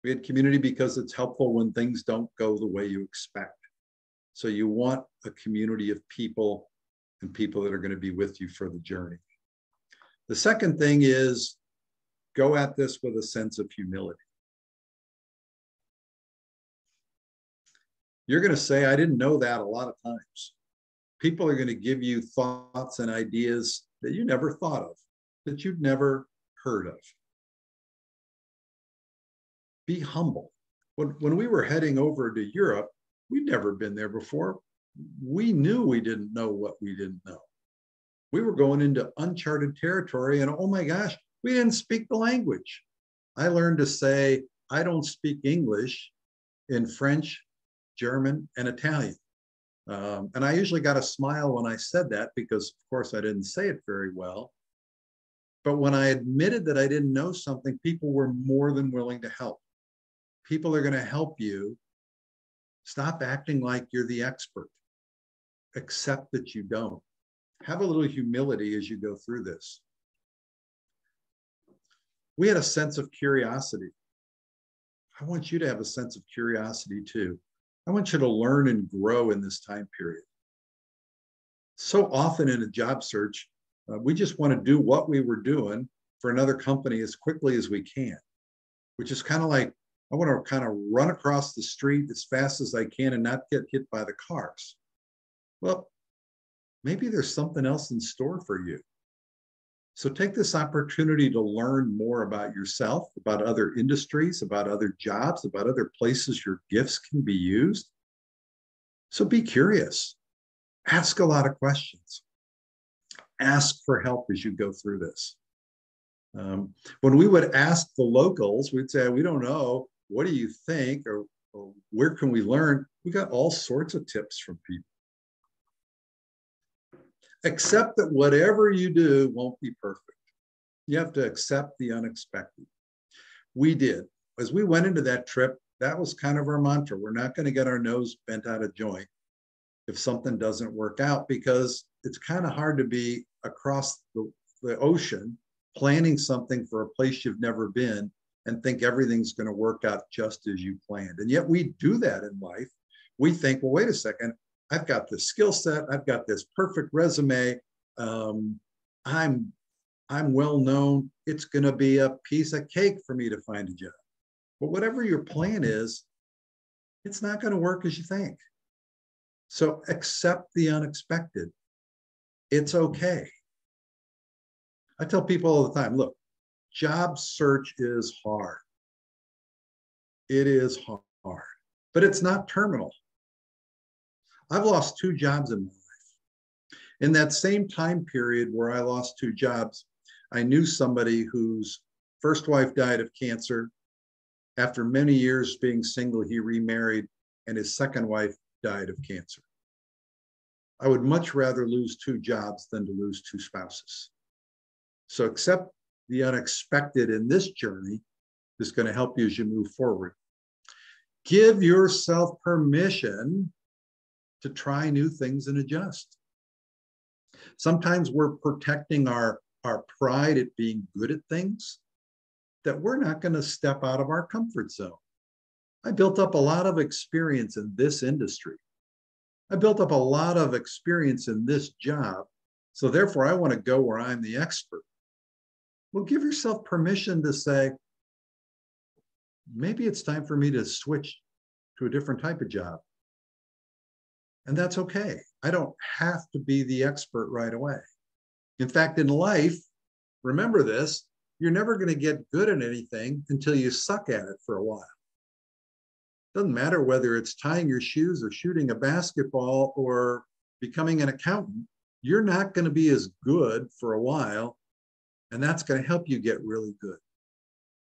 We had community because it's helpful when things don't go the way you expect. So you want a community of people and people that are going to be with you for the journey. The second thing is go at this with a sense of humility. You're going to say, I didn't know that a lot of times. People are going to give you thoughts and ideas that you never thought of, that you'd never heard of. Be humble. When we were heading over to Europe, we'd never been there before. We knew we didn't know what we didn't know. We were going into uncharted territory, and oh my gosh, we didn't speak the language. I learned to say, I don't speak English in French, German, and Italian. And I usually got a smile when I said that because, of course, I didn't say it very well. But when I admitted that I didn't know something, people were more than willing to help. People are going to help you. Stop acting like you're the expert. Accept that you don't. Have a little humility as you go through this. We had a sense of curiosity. I want you to have a sense of curiosity too. I want you to learn and grow in this time period. So often in a job search, we just want to do what we were doing for another company as quickly as we can, which is kind of like, I want to kind of run across the street as fast as I can and not get hit by the cars. Well, maybe there's something else in store for you. So take this opportunity to learn more about yourself, about other industries, about other jobs, about other places your gifts can be used. So be curious. Ask a lot of questions. Ask for help as you go through this. When we would ask the locals, we'd say, we don't know. What do you think? Or where can we learn? We got all sorts of tips from people. Accept that whatever you do won't be perfect. You have to accept the unexpected. We did. As we went into that trip, that was kind of our mantra. We're not going to get our nose bent out of joint if something doesn't work out, because it's kind of hard to be across the ocean planning something for a place you've never been and think everything's going to work out just as you planned. And yet we do that in life. We think, well, wait a second, I've got this skill set, I've got this perfect resume, I'm well known, it's going to be a piece of cake for me to find a job. But whatever your plan is, it's not going to work as you think. So accept the unexpected. It's okay. I tell people all the time, look, job search is hard. It is hard, but it's not terminal. I've lost 2 jobs in my life. In that same time period where I lost 2 jobs, I knew somebody whose first wife died of cancer. After many years being single, he remarried, and his second wife died of cancer. I would much rather lose 2 jobs than to lose 2 spouses. So accept the unexpected in this journey is going to help you as you move forward. Give yourself permission to try new things and adjust. Sometimes we're protecting our pride at being good at things, that we're not going to step out of our comfort zone. I built up a lot of experience in this industry. I built up a lot of experience in this job. So therefore, I want to go where I'm the expert. Well, give yourself permission to say, maybe it's time for me to switch to a different type of job. And that's okay. I don't have to be the expert right away. In fact, in life, remember this, you're never going to get good at anything until you suck at it for a while. Doesn't matter whether it's tying your shoes or shooting a basketball or becoming an accountant, you're not going to be as good for a while, and that's going to help you get really good.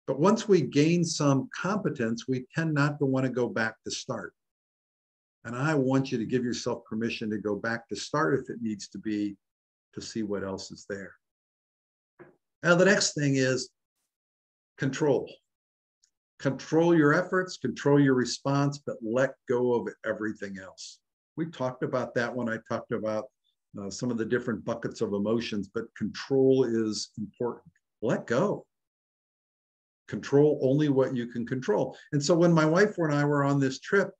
But once we gain some competence, we tend not to want to go back to start. And I want you to give yourself permission to go back to start if it needs to be, to see what else is there. Now, the next thing is control. Control your efforts, control your response, but let go of everything else. We talked about that when I talked about some of the different buckets of emotions, but control is important. Let go. Control only what you can control. And so when my wife and I were on this trip,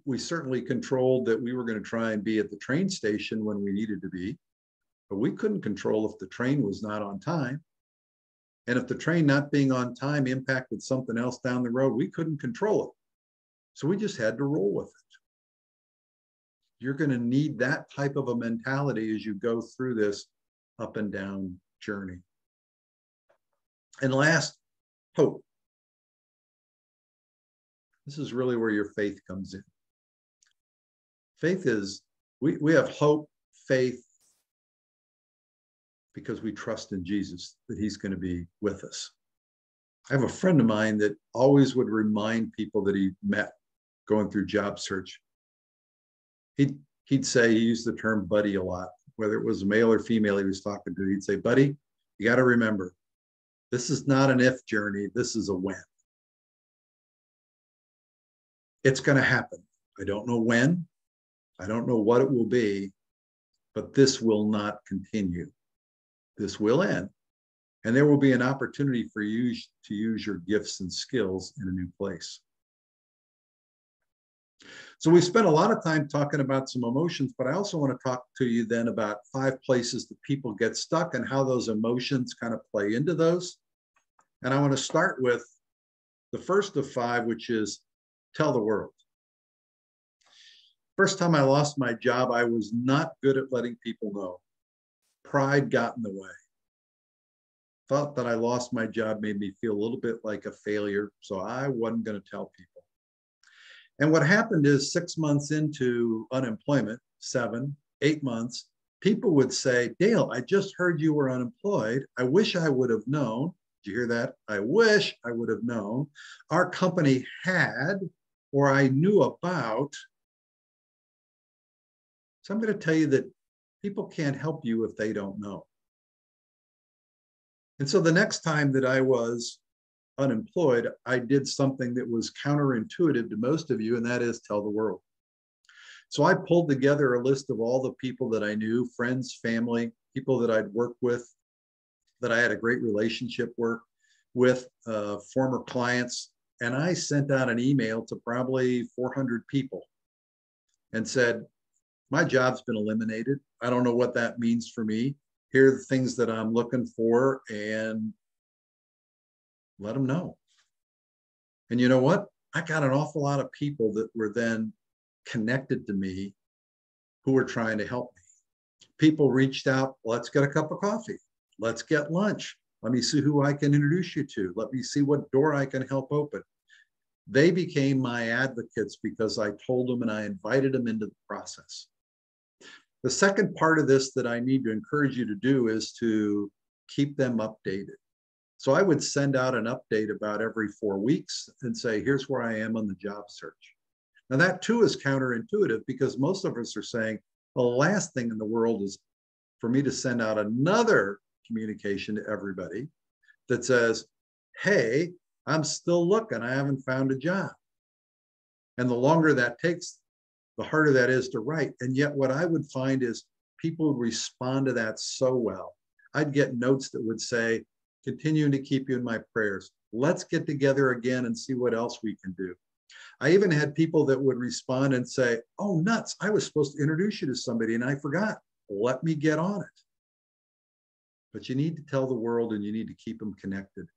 we certainly controlled that we were going to try and be at the train station when we needed to be, but we couldn't control if the train was not on time. And if the train not being on time impacted something else down the road, we couldn't control it. So we just had to roll with it. You're going to need that type of a mentality as you go through this up and down journey. And last, hope. This is really where your faith comes in. Faith is, we have hope, faith, because we trust in Jesus that he's going to be with us. I have a friend of mine that always would remind people that he met going through job search. He'd say, he used the term buddy a lot, whether it was male or female he was talking to. He'd say, buddy, you got to remember, this is not an if journey, this is a when. It's going to happen. I don't know when, I don't know what it will be, but this will not continue. This will end, and there will be an opportunity for you to use your gifts and skills in a new place. So we spent a lot of time talking about some emotions, but I also want to talk to you then about 5 places that people get stuck and how those emotions kind of play into those. And I want to start with the first of 5, which is tell the world. First time I lost my job, I was not good at letting people know. Pride got in the way. Thought that I lost my job made me feel a little bit like a failure, so I wasn't going to tell people. And what happened is 6 months into unemployment, 7, 8 months, people would say, Dale, I just heard you were unemployed. I wish I would have known. Did you hear that? I wish I would have known. Our company had, or I knew about. So I'm going to tell you that people can't help you if they don't know. And so the next time that I was unemployed, I did something that was counterintuitive to most of you, and that is tell the world. So I pulled together a list of all the people that I knew, friends, family, people that I'd worked with, that I had a great relationship with, former clients, and I sent out an email to probably 400 people and said, my job's been eliminated. I don't know what that means for me. Here are the things that I'm looking for, and let them know. And you know what? I got an awful lot of people that were then connected to me who were trying to help me. People reached out, let's get a cup of coffee. Let's get lunch. Let me see who I can introduce you to. Let me see what door I can help open. They became my advocates because I told them and I invited them into the process. The second part of this that I need to encourage you to do is to keep them updated. So I would send out an update about every 4 weeks and say, here's where I am on the job search. Now that too is counterintuitive because most of us are saying, the last thing in the world is for me to send out another communication to everybody that says, hey, I'm still looking, I haven't found a job. And the longer that takes, the harder that is to write. And yet what I would find is people would respond to that so well. I'd get notes that would say, continuing to keep you in my prayers. Let's get together again and see what else we can do. I even had people that would respond and say, oh, nuts, I was supposed to introduce you to somebody and I forgot. Let me get on it. But you need to tell the world and you need to keep them connected.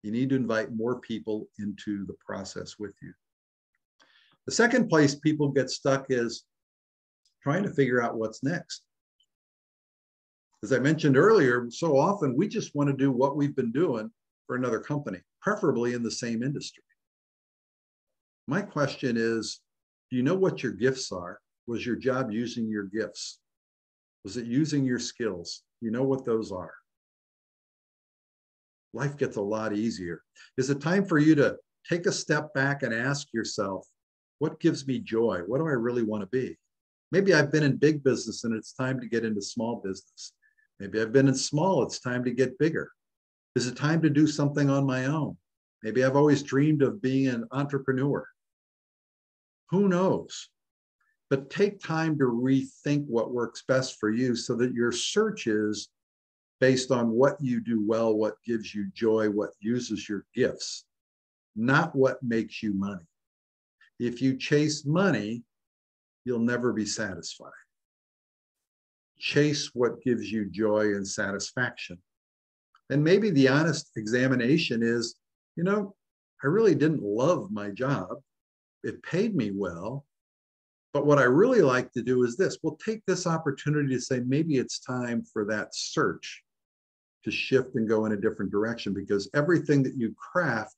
You need to invite more people into the process with you. The second place people get stuck is trying to figure out what's next. As I mentioned earlier, so often we just want to do what we've been doing for another company, preferably in the same industry. My question is, do you know what your gifts are? Was your job using your gifts? Was it using your skills? You know what those are. Life gets a lot easier. Is it time for you to take a step back and ask yourself, what gives me joy? What do I really want to be? Maybe I've been in big business and it's time to get into small business. Maybe I've been in small, it's time to get bigger. Is it time to do something on my own? Maybe I've always dreamed of being an entrepreneur. Who knows? But take time to rethink what works best for you so that your search is based on what you do well, what gives you joy, what uses your gifts, not what makes you money. If you chase money, you'll never be satisfied. Chase what gives you joy and satisfaction. And maybe the honest examination is, you know, I really didn't love my job. It paid me well. But what I really like to do is this. We'll take this opportunity to say, maybe it's time for that search to shift and go in a different direction, because everything that you craft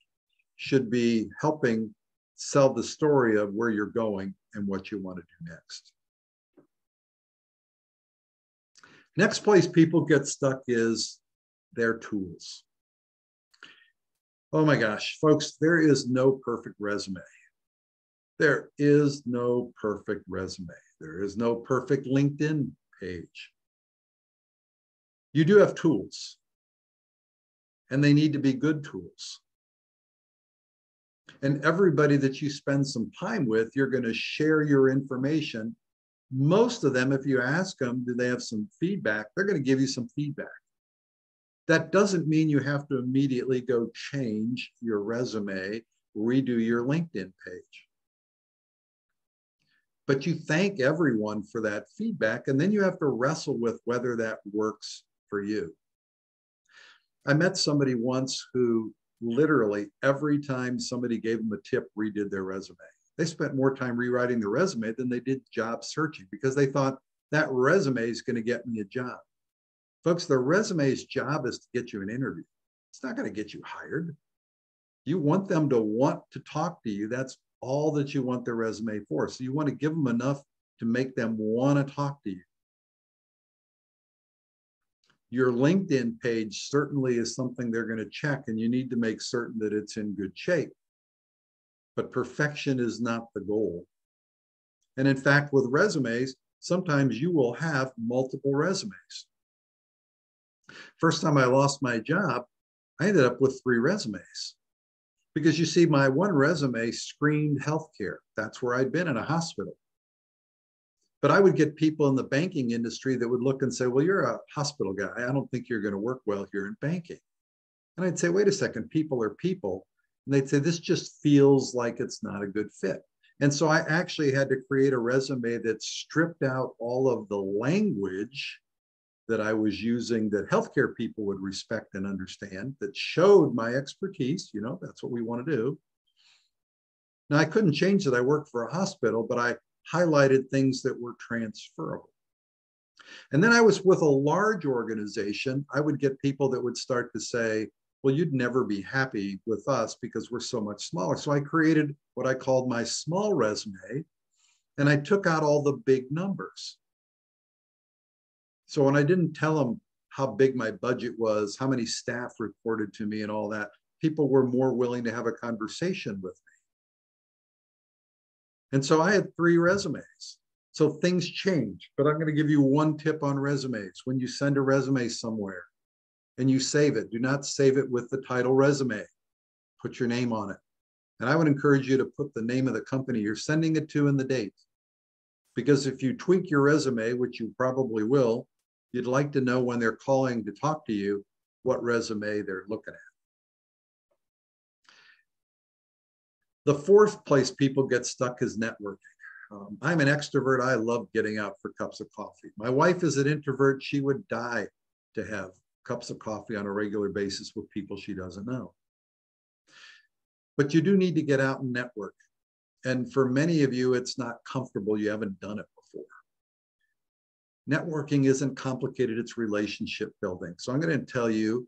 should be helping sell the story of where you're going and what you want to do next. Next place people get stuck is their tools. Oh my gosh, folks, there is no perfect resume. There is no perfect resume. There is no perfect LinkedIn page. You do have tools, and they need to be good tools. And everybody that you spend some time with, you're going to share your information. Most of them, if you ask them, do they have some feedback? They're going to give you some feedback. That doesn't mean you have to immediately go change your resume, redo your LinkedIn page. But you thank everyone for that feedback, and then you have to wrestle with whether that works for you. I met somebody once who literally every time somebody gave them a tip, redid their resume. They spent more time rewriting the resume than they did job searching because they thought that resume is going to get me a job. Folks, the resume's job is to get you an interview. It's not going to get you hired. You want them to want to talk to you. That's all that you want their resume for. So you want to give them enough to make them want to talk to you. Your LinkedIn page certainly is something they're going to check, and you need to make certain that it's in good shape. But perfection is not the goal. And in fact, with resumes, sometimes you will have multiple resumes. First time I lost my job, I ended up with 3 resumes. Because you see, my one resume screened healthcare. That's where I'd been in a hospital. But I would get people in the banking industry that would look and say, well, you're a hospital guy. I don't think you're going to work well here in banking. And I'd say, wait a second, people are people. And they'd say, this just feels like it's not a good fit. And so I actually had to create a resume that stripped out all of the language that I was using that healthcare people would respect and understand, that showed my expertise. You know, that's what we want to do. Now, I couldn't change that I worked for a hospital, but I highlighted things that were transferable. And then I was with a large organization. I would get people that would start to say, well, you'd never be happy with us because we're so much smaller. So I created what I called my small resume, and I took out all the big numbers. So when I didn't tell them how big my budget was, how many staff reported to me and all that, people were more willing to have a conversation with me. And so I had 3 resumes. So things change, but I'm going to give you one tip on resumes. When you send a resume somewhere and you save it, do not save it with the title resume. Put your name on it. And I would encourage you to put the name of the company you're sending it to and the date. Because if you tweak your resume, which you probably will, you'd like to know when they're calling to talk to you, what resume they're looking at. The 4th place people get stuck is networking. I'm an extrovert. I love getting out for cups of coffee. My wife is an introvert. She would die to have cups of coffee on a regular basis with people she doesn't know. But you do need to get out and network. And for many of you, it's not comfortable. You haven't done it before. Networking isn't complicated. It's relationship building. So I'm going to tell you,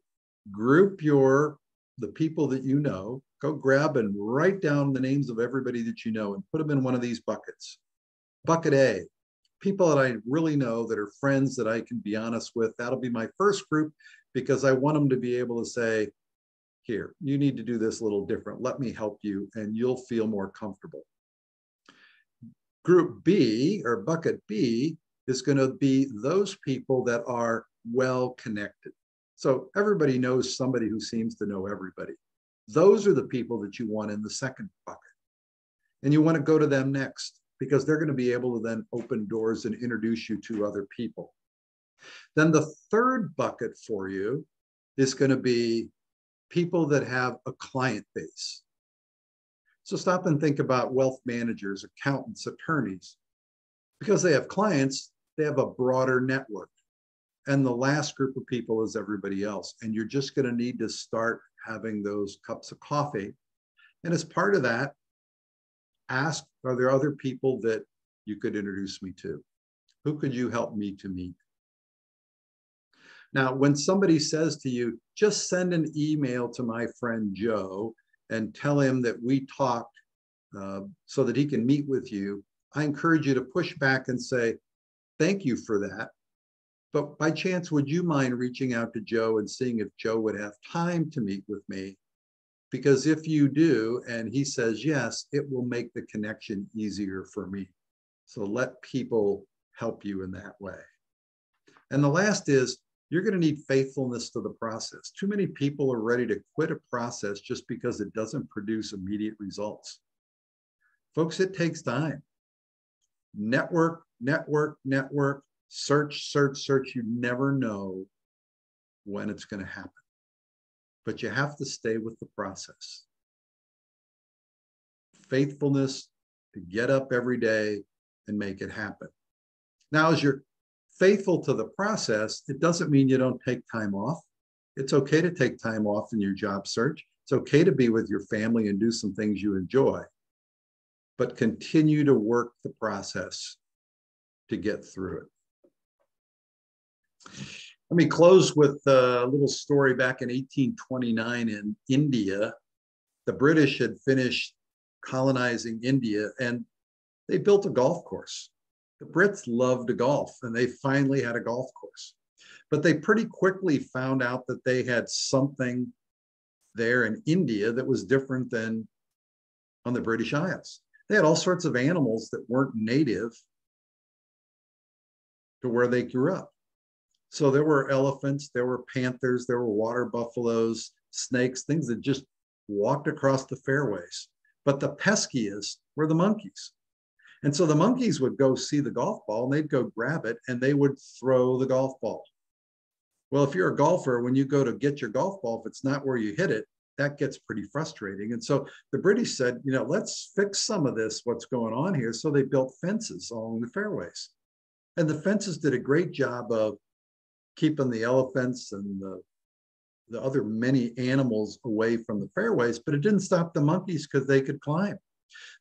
group the people that you know, go grab and write down the names of everybody that you know and put them in one of these buckets. Bucket A, people that I really know that are friends that I can be honest with. That'll be my first group because I want them to be able to say, here, you need to do this a little different. Let me help you and you'll feel more comfortable. Group B or bucket B is going to be those people that are well connected. So everybody knows somebody who seems to know everybody. Those are the people that you want in the second bucket. And you want to go to them next because they're going to be able to then open doors and introduce you to other people. Then the third bucket for you is going to be people that have a client base. So stop and think about wealth managers, accountants, attorneys. Because they have clients, they have a broader network. And the last group of people is everybody else. And you're just going to need to start having those cups of coffee. And as part of that, ask, are there other people that you could introduce me to? Who could you help me to meet? Now, when somebody says to you, just send an email to my friend Joe and tell him that we talked so that he can meet with you, I encourage you to push back and say, thank you for that. But by chance, would you mind reaching out to Joe and seeing if Joe would have time to meet with me? Because if you do, and he says yes, it will make the connection easier for me. So let people help you in that way. And the last is, you're going to need faithfulness to the process. Too many people are ready to quit a process just because it doesn't produce immediate results. Folks, it takes time. Network, network, network, search, search, search. You never know when it's going to happen. But you have to stay with the process. Faithfulness to get up every day and make it happen. Now, as you're faithful to the process, it doesn't mean you don't take time off. It's okay to take time off in your job search. It's okay to be with your family and do some things you enjoy. but continue to work the process to get through it. Let me close with a little story. Back in 1829 in India, the British had finished colonizing India and they built a golf course. The Brits loved to golf and they finally had a golf course. But they pretty quickly found out that they had something there in India that was different than on the British Isles. They had all sorts of animals that weren't native to where they grew up. So there were elephants, there were panthers, there were water buffaloes, snakes, things that just walked across the fairways. But the peskiest were the monkeys. And so the monkeys would go see the golf ball and they'd go grab it and they would throw the golf ball. Well, if you're a golfer, when you go to get your golf ball, if it's not where you hit it, that gets pretty frustrating. And so the British said, you know, let's fix some of this, what's going on here. So they built fences along the fairways. And the fences did a great job of keeping the elephants and the other many animals away from the fairways, but it didn't stop the monkeys because they could climb.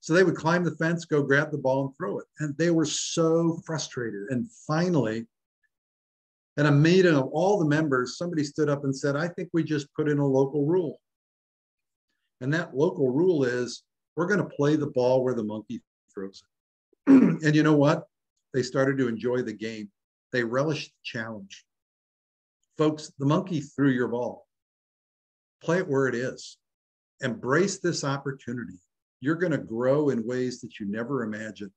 So they would climb the fence, go grab the ball and throw it. And they were so frustrated. And finally, at a meeting of all the members, somebody stood up and said, I think we just put in a local rule. And that local rule is we're going to play the ball where the monkey throws it. And you know what? They started to enjoy the game. They relished the challenge. Folks, the monkey threw your ball. Play it where it is. Embrace this opportunity. You're going to grow in ways that you never imagined.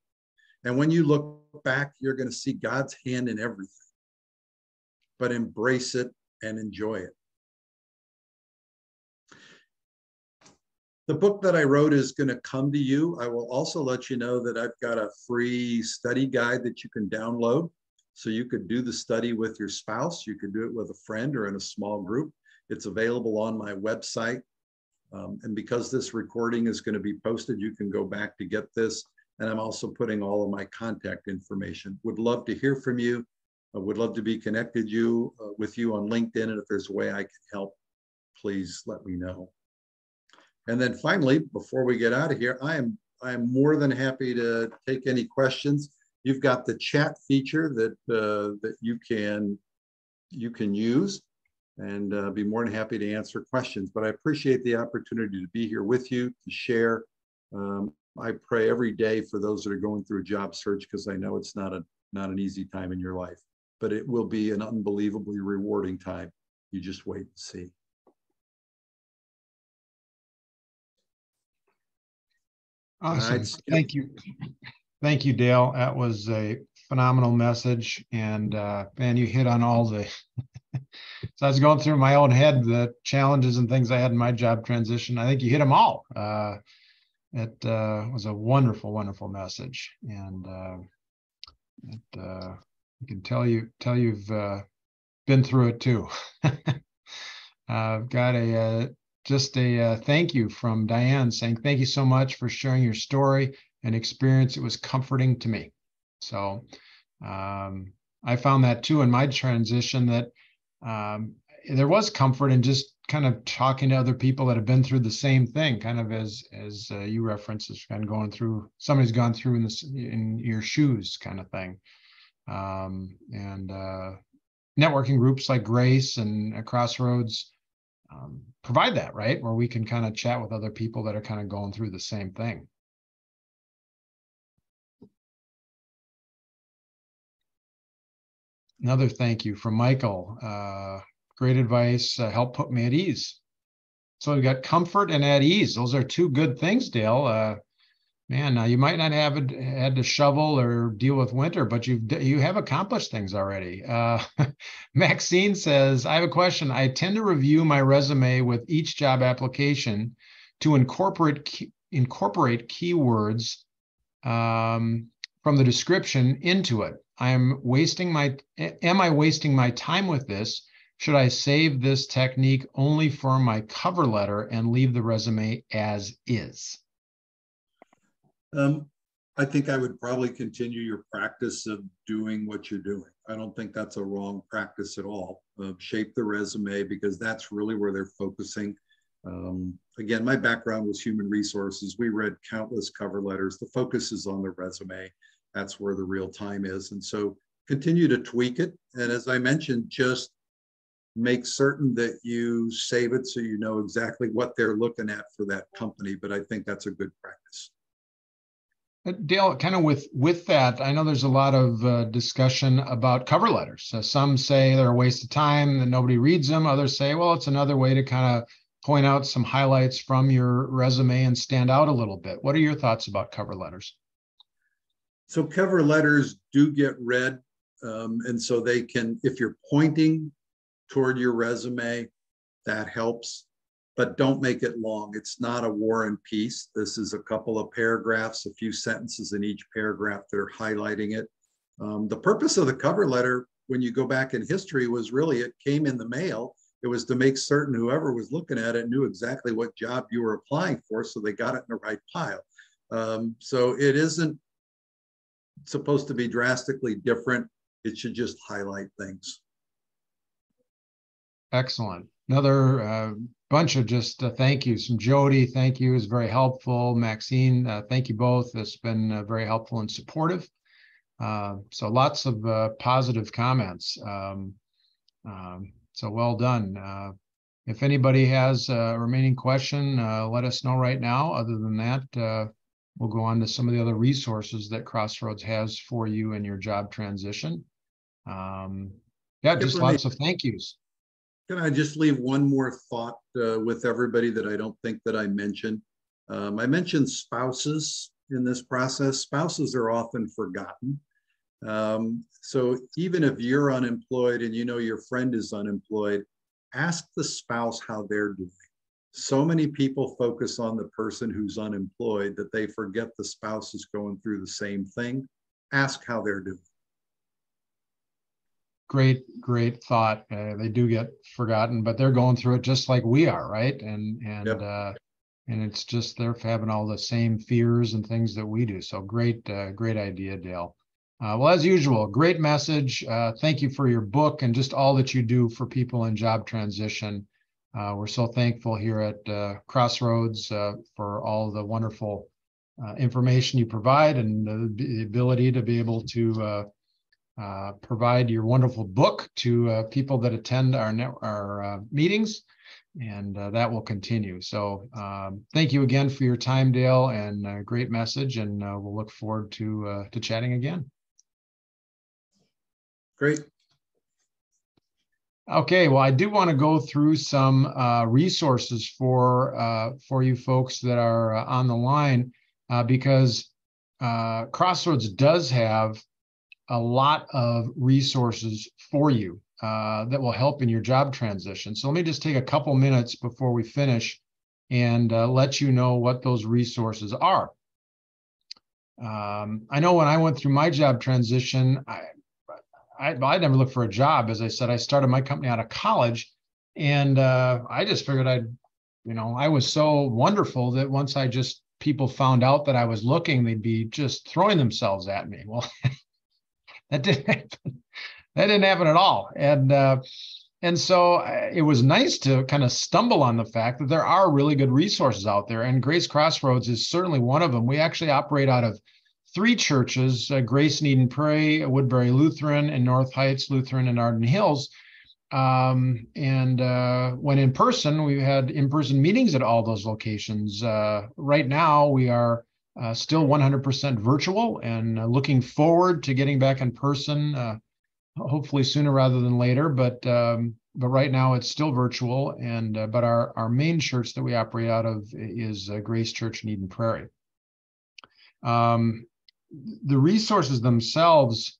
And when you look back, you're going to see God's hand in everything. But embrace it and enjoy it. The book that I wrote is going to come to you. I will also let you know that I've got a free study guide that you can download. So you could do the study with your spouse. You could do it with a friend or in a small group. It's available on my website. And because this recording is going to be posted, you can go back to get this. And I'm also putting all of my contact information. Would love to hear from you. I would love to be connected with you on LinkedIn. And if there's a way I can help, please let me know. And then finally, before we get out of here, I am more than happy to take any questions. You've got the chat feature that you can use, and be more than happy to answer questions. But I appreciate the opportunity to be here with you to share. I pray every day for those that are going through a job search, because I know it's not an easy time in your life, but it will be an unbelievably rewarding time. You just wait and see. Awesome. Thank you. Thank you, Dale. That was a phenomenal message. And man, you hit on all the, so I was going through my own head, the challenges and things I had in my job transition. I think you hit them all. It was a wonderful, wonderful message. And I can tell you've been through it too. I've got just a thank you from Diane saying, thank you so much for sharing your story and experience. It was comforting to me. So I found that too in my transition, that there was comfort in just kind of talking to other people that have been through the same thing, kind of as you referenced, as kind of going through, somebody's gone through in your shoes kind of thing. And networking groups like Grace and Crossroads provide that, right? Where we can kind of chat with other people that are kind of going through the same thing. Another thank you from Michael. Great advice, helped put me at ease. So we've got comfort and at ease. Those are two good things, Dale. Man, you might not have had to shovel or deal with winter, but you have accomplished things already. Maxine says, I have a question. I tend to review my resume with each job application to incorporate keywords from the description into it. Am I wasting my time with this? Should I save this technique only for my cover letter and leave the resume as is? I think I would probably continue your practice of doing what you're doing. I don't think that's a wrong practice at all. Shape the resume, because that's really where they're focusing. Again, my background was human resources. We read countless cover letters. The focus is on the resume. That's where the real time is. And so continue to tweak it. And as I mentioned, just make certain that you save it so you know exactly what they're looking at for that company. But I think that's a good practice. Dale, kind of with that, I know there's a lot of discussion about cover letters. Some say they're a waste of time and nobody reads them. Others say, well, it's another way to kind of point out some highlights from your resume and stand out a little bit. What are your thoughts about cover letters? So cover letters do get read. And so they can, if you're pointing toward your resume, that helps. But don't make it long. It's not a war and peace. This is a couple of paragraphs, a few sentences in each paragraph that are highlighting it. The purpose of the cover letter, when you go back in history, was really it came in the mail. It was to make certain whoever was looking at it knew exactly what job you were applying for, so they got it in the right pile. So it isn't supposed to be drastically different. It should just highlight things. Excellent. Another bunch of just thank yous from Jody. Thank you is very helpful. Maxine, thank you both. It's been very helpful and supportive. So lots of positive comments. So well done. If anybody has a remaining question, let us know right now. Other than that, we'll go on to some of the other resources that Crossroads has for you in your job transition. Yeah, just lots of thank yous. Can I just leave one more thought with everybody that I don't think that I mentioned? I mentioned spouses in this process. Spouses are often forgotten. So even if you're unemployed and you know your friend is unemployed, ask the spouse how they're doing. So many people focus on the person who's unemployed that they forget the spouse is going through the same thing. Ask how they're doing. Great thought. They do get forgotten, but they're going through it just like we are, right? And Yep. And it's just they're having all the same fears and things that we do. So great idea, Dale. Well, as usual, great message. Thank you for your book and just all that you do for people in job transition. We're so thankful here at Crossroads for all the wonderful information you provide and the ability to be able to provide your wonderful book to people that attend our meetings, and that will continue. So thank you again for your time, Dale, and great message, and we'll look forward to chatting again. Great. Okay, well, I do want to go through some resources for you folks that are on the line because Crossroads does have a lot of resources for you that will help in your job transition. So let me just take a couple minutes before we finish and let you know what those resources are. I know when I went through my job transition, I never looked for a job. As I said, I started my company out of college, and I just figured I was so wonderful that once people found out that I was looking, they'd be just throwing themselves at me. Well, that didn't happen. That didn't happen at all. And so it was nice to kind of stumble on the fact that there are really good resources out there. And Grace Crossroads is certainly one of them. We actually operate out of 3 churches, Grace in Eden Prairie, Woodbury Lutheran, and North Heights Lutheran in Arden Hills. When in person, we've had in-person meetings at all those locations. Right now, we are still 100% virtual and looking forward to getting back in person, hopefully sooner rather than later. But right now it's still virtual. But our main church that we operate out of is Grace Church in Eden Prairie. The resources themselves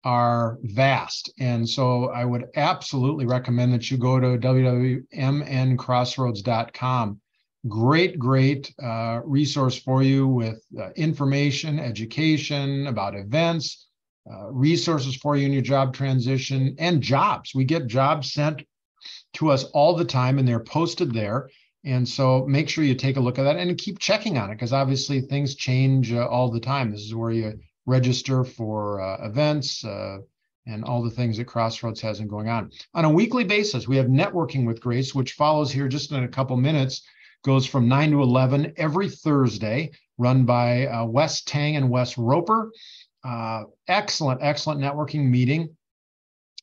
are vast. And so I would absolutely recommend that you go to www.mncrossroads.com. Great resource for you with information, education about events, resources for you in your job transition, and jobs. We get jobs sent to us all the time, and they're posted there. And so make sure you take a look at that and keep checking on it, because obviously things change all the time. This is where you register for events, and all the things that Crossroads has going on. On a weekly basis, we have Networking with Grace, which follows here just in a couple minutes, goes from 9 to 11 every Thursday, run by Wes Tang and Wes Roper. Excellent networking meeting.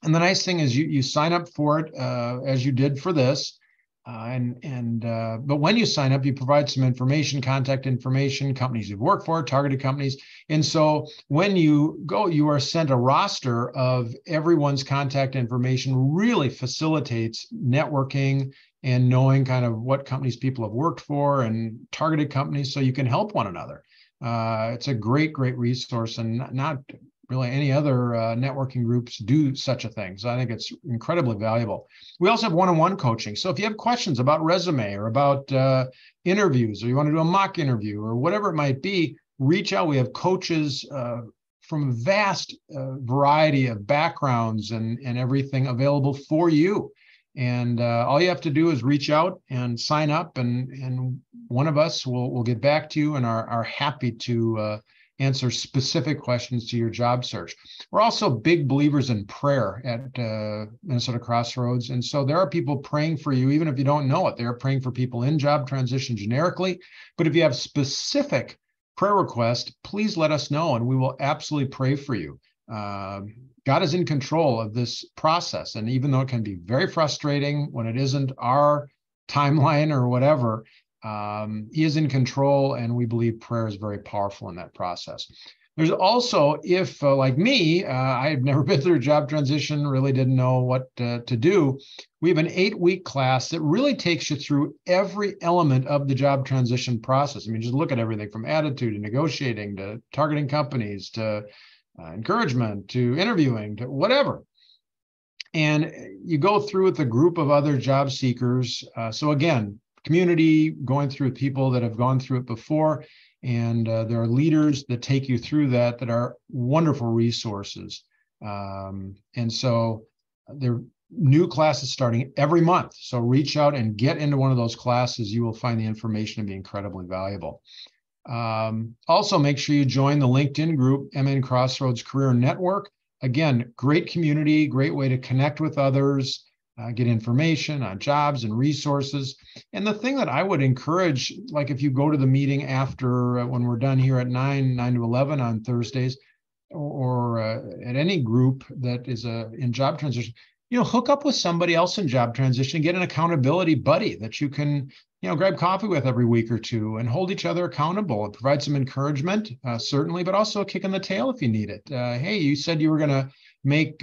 And the nice thing is you sign up for it as you did for this. But when you sign up, you provide some information, contact information, companies you've worked for, targeted companies. And so when you go, you are sent a roster of everyone's contact information. Really facilitates networking and knowing kind of what companies people have worked for and targeted companies, so you can help one another. It's a great resource, and not really any other networking groups do such a thing. So I think it's incredibly valuable. We also have one-on-one coaching. So if you have questions about resume or about interviews, or you want to do a mock interview or whatever it might be, reach out. We have coaches from a vast variety of backgrounds and everything available for you. And all you have to do is reach out and sign up, and one of us will get back to you and are happy to answer specific questions to your job search. We're also big believers in prayer at Minnesota Crossroads. And so there are people praying for you, even if you don't know it. They're praying for people in job transition generically. But if you have specific prayer requests, please let us know, and we will absolutely pray for you. God is in control of this process. And even though it can be very frustrating when it isn't our timeline or whatever, he is in control, and we believe prayer is very powerful in that process. There's also, if like me, I had never been through a job transition, really didn't know what to do, we have an 8-week class that really takes you through every element of the job transition process. I mean, just look at everything from attitude to negotiating to targeting companies to encouragement to interviewing to whatever. And you go through with a group of other job seekers. So again, community, going through people that have gone through it before, and there are leaders that take you through that are wonderful resources. And so there are new classes starting every month. So reach out and get into one of those classes. You will find the information to be incredibly valuable. Also, make sure you join the LinkedIn group, MN Crossroads Career Network. Again, great community, great way to connect with others, get information on jobs and resources. And the thing that I would encourage, like if you go to the meeting after when we're done here at 9 to 11 on Thursdays, or at any group that is in job transition, hook up with somebody else in job transition, get an accountability buddy that you can, grab coffee with every week or two and hold each other accountable and provide some encouragement, certainly, but also a kick in the tail if you need it. Hey, you said you were going to make,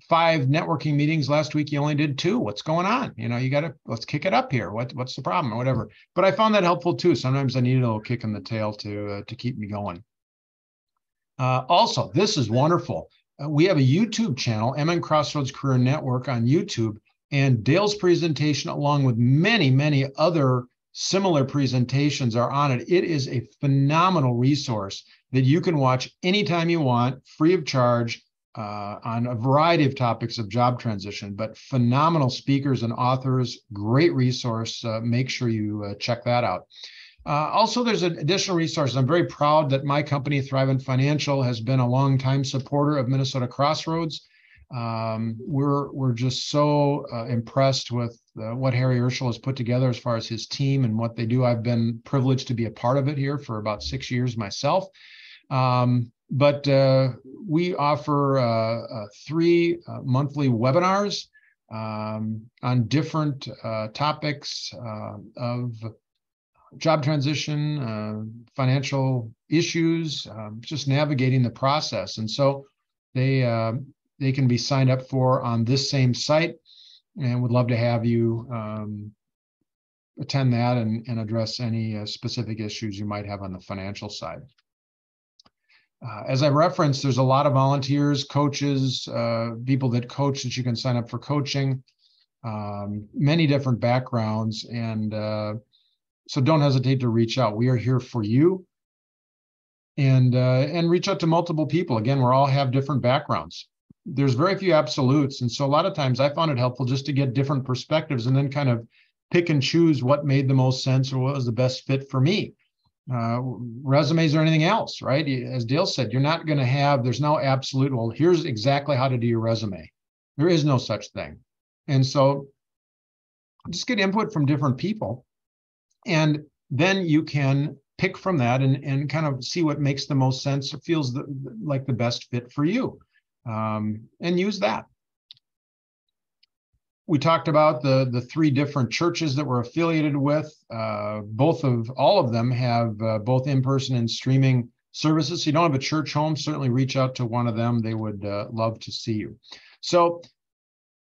5 networking meetings last week. You only did 2. What's going on? Let's kick it up here. What's the problem or whatever. But I found that helpful too. Sometimes I need a little kick in the tail to keep me going. Also, this is wonderful. We have a YouTube channel, MN Crossroads Career Network on YouTube, and Dale's presentation, along with many other similar presentations, are on it. It is a phenomenal resource that you can watch anytime you want, free of charge, on a variety of topics of job transition, but phenomenal speakers and authors, great resource. Make sure you check that out. Also, there's an additional resource. I'm very proud that my company, Thrivent Financial, has been a longtime supporter of Minnesota Crossroads. We're just so impressed with what Harry Urschel has put together as far as his team and what they do. I've been privileged to be a part of it here for about 6 years myself. But we offer 3 monthly webinars on different topics of job transition, financial issues, just navigating the process. And so they can be signed up for on this same site, and would love to have you attend that and address any specific issues you might have on the financial side. As I referenced, there's a lot of volunteers, coaches, people that coach that you can sign up for coaching, many different backgrounds. And so don't hesitate to reach out. We are here for you, and reach out to multiple people. Again, we all have different backgrounds. There's very few absolutes. And so a lot of times I found it helpful just to get different perspectives and then kind of pick and choose what made the most sense or what was the best fit for me. resumes or anything else, right? As Dale said, you're not going to have, there's no absolute, well, here's exactly how to do your resume. There is no such thing. And so just get input from different people. And then you can pick from that and kind of see what makes the most sense or feels like the best fit for you, and use that. We talked about the three different churches that we're affiliated with. All of them have both in-person and streaming services. So you don't have a church home, certainly reach out to one of them. They would love to see you. So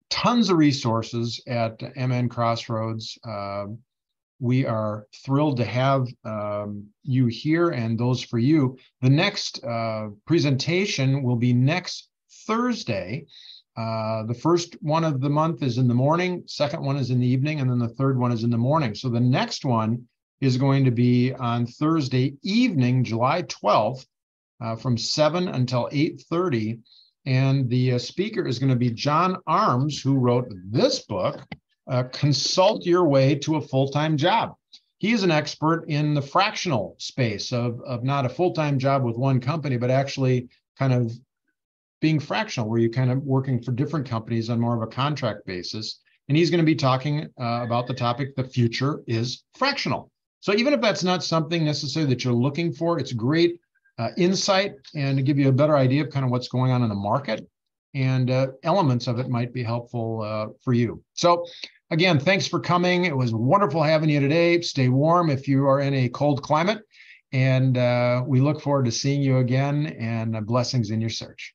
tons of resources at MN Crossroads. We are thrilled to have you here and those for you. The next presentation will be next Thursday. The first one of the month is in the morning, second one is in the evening, and then the third one is in the morning. So the next one is going to be on Thursday evening, July 12th, from 7 until 8:30. And the speaker is going to be John Arms, who wrote this book, Consult Your Way to a Full-Time Job. He is an expert in the fractional space of not a full-time job with one company, but actually kind of being fractional, where you're kind of working for different companies on more of a contract basis. And he's going to be talking about the topic, the future is fractional. So even if that's not something necessarily that you're looking for, it's great insight and to give you a better idea of kind of what's going on in the market, and elements of it might be helpful for you. So again, thanks for coming. It was wonderful having you today. Stay warm if you are in a cold climate, and we look forward to seeing you again, and blessings in your search.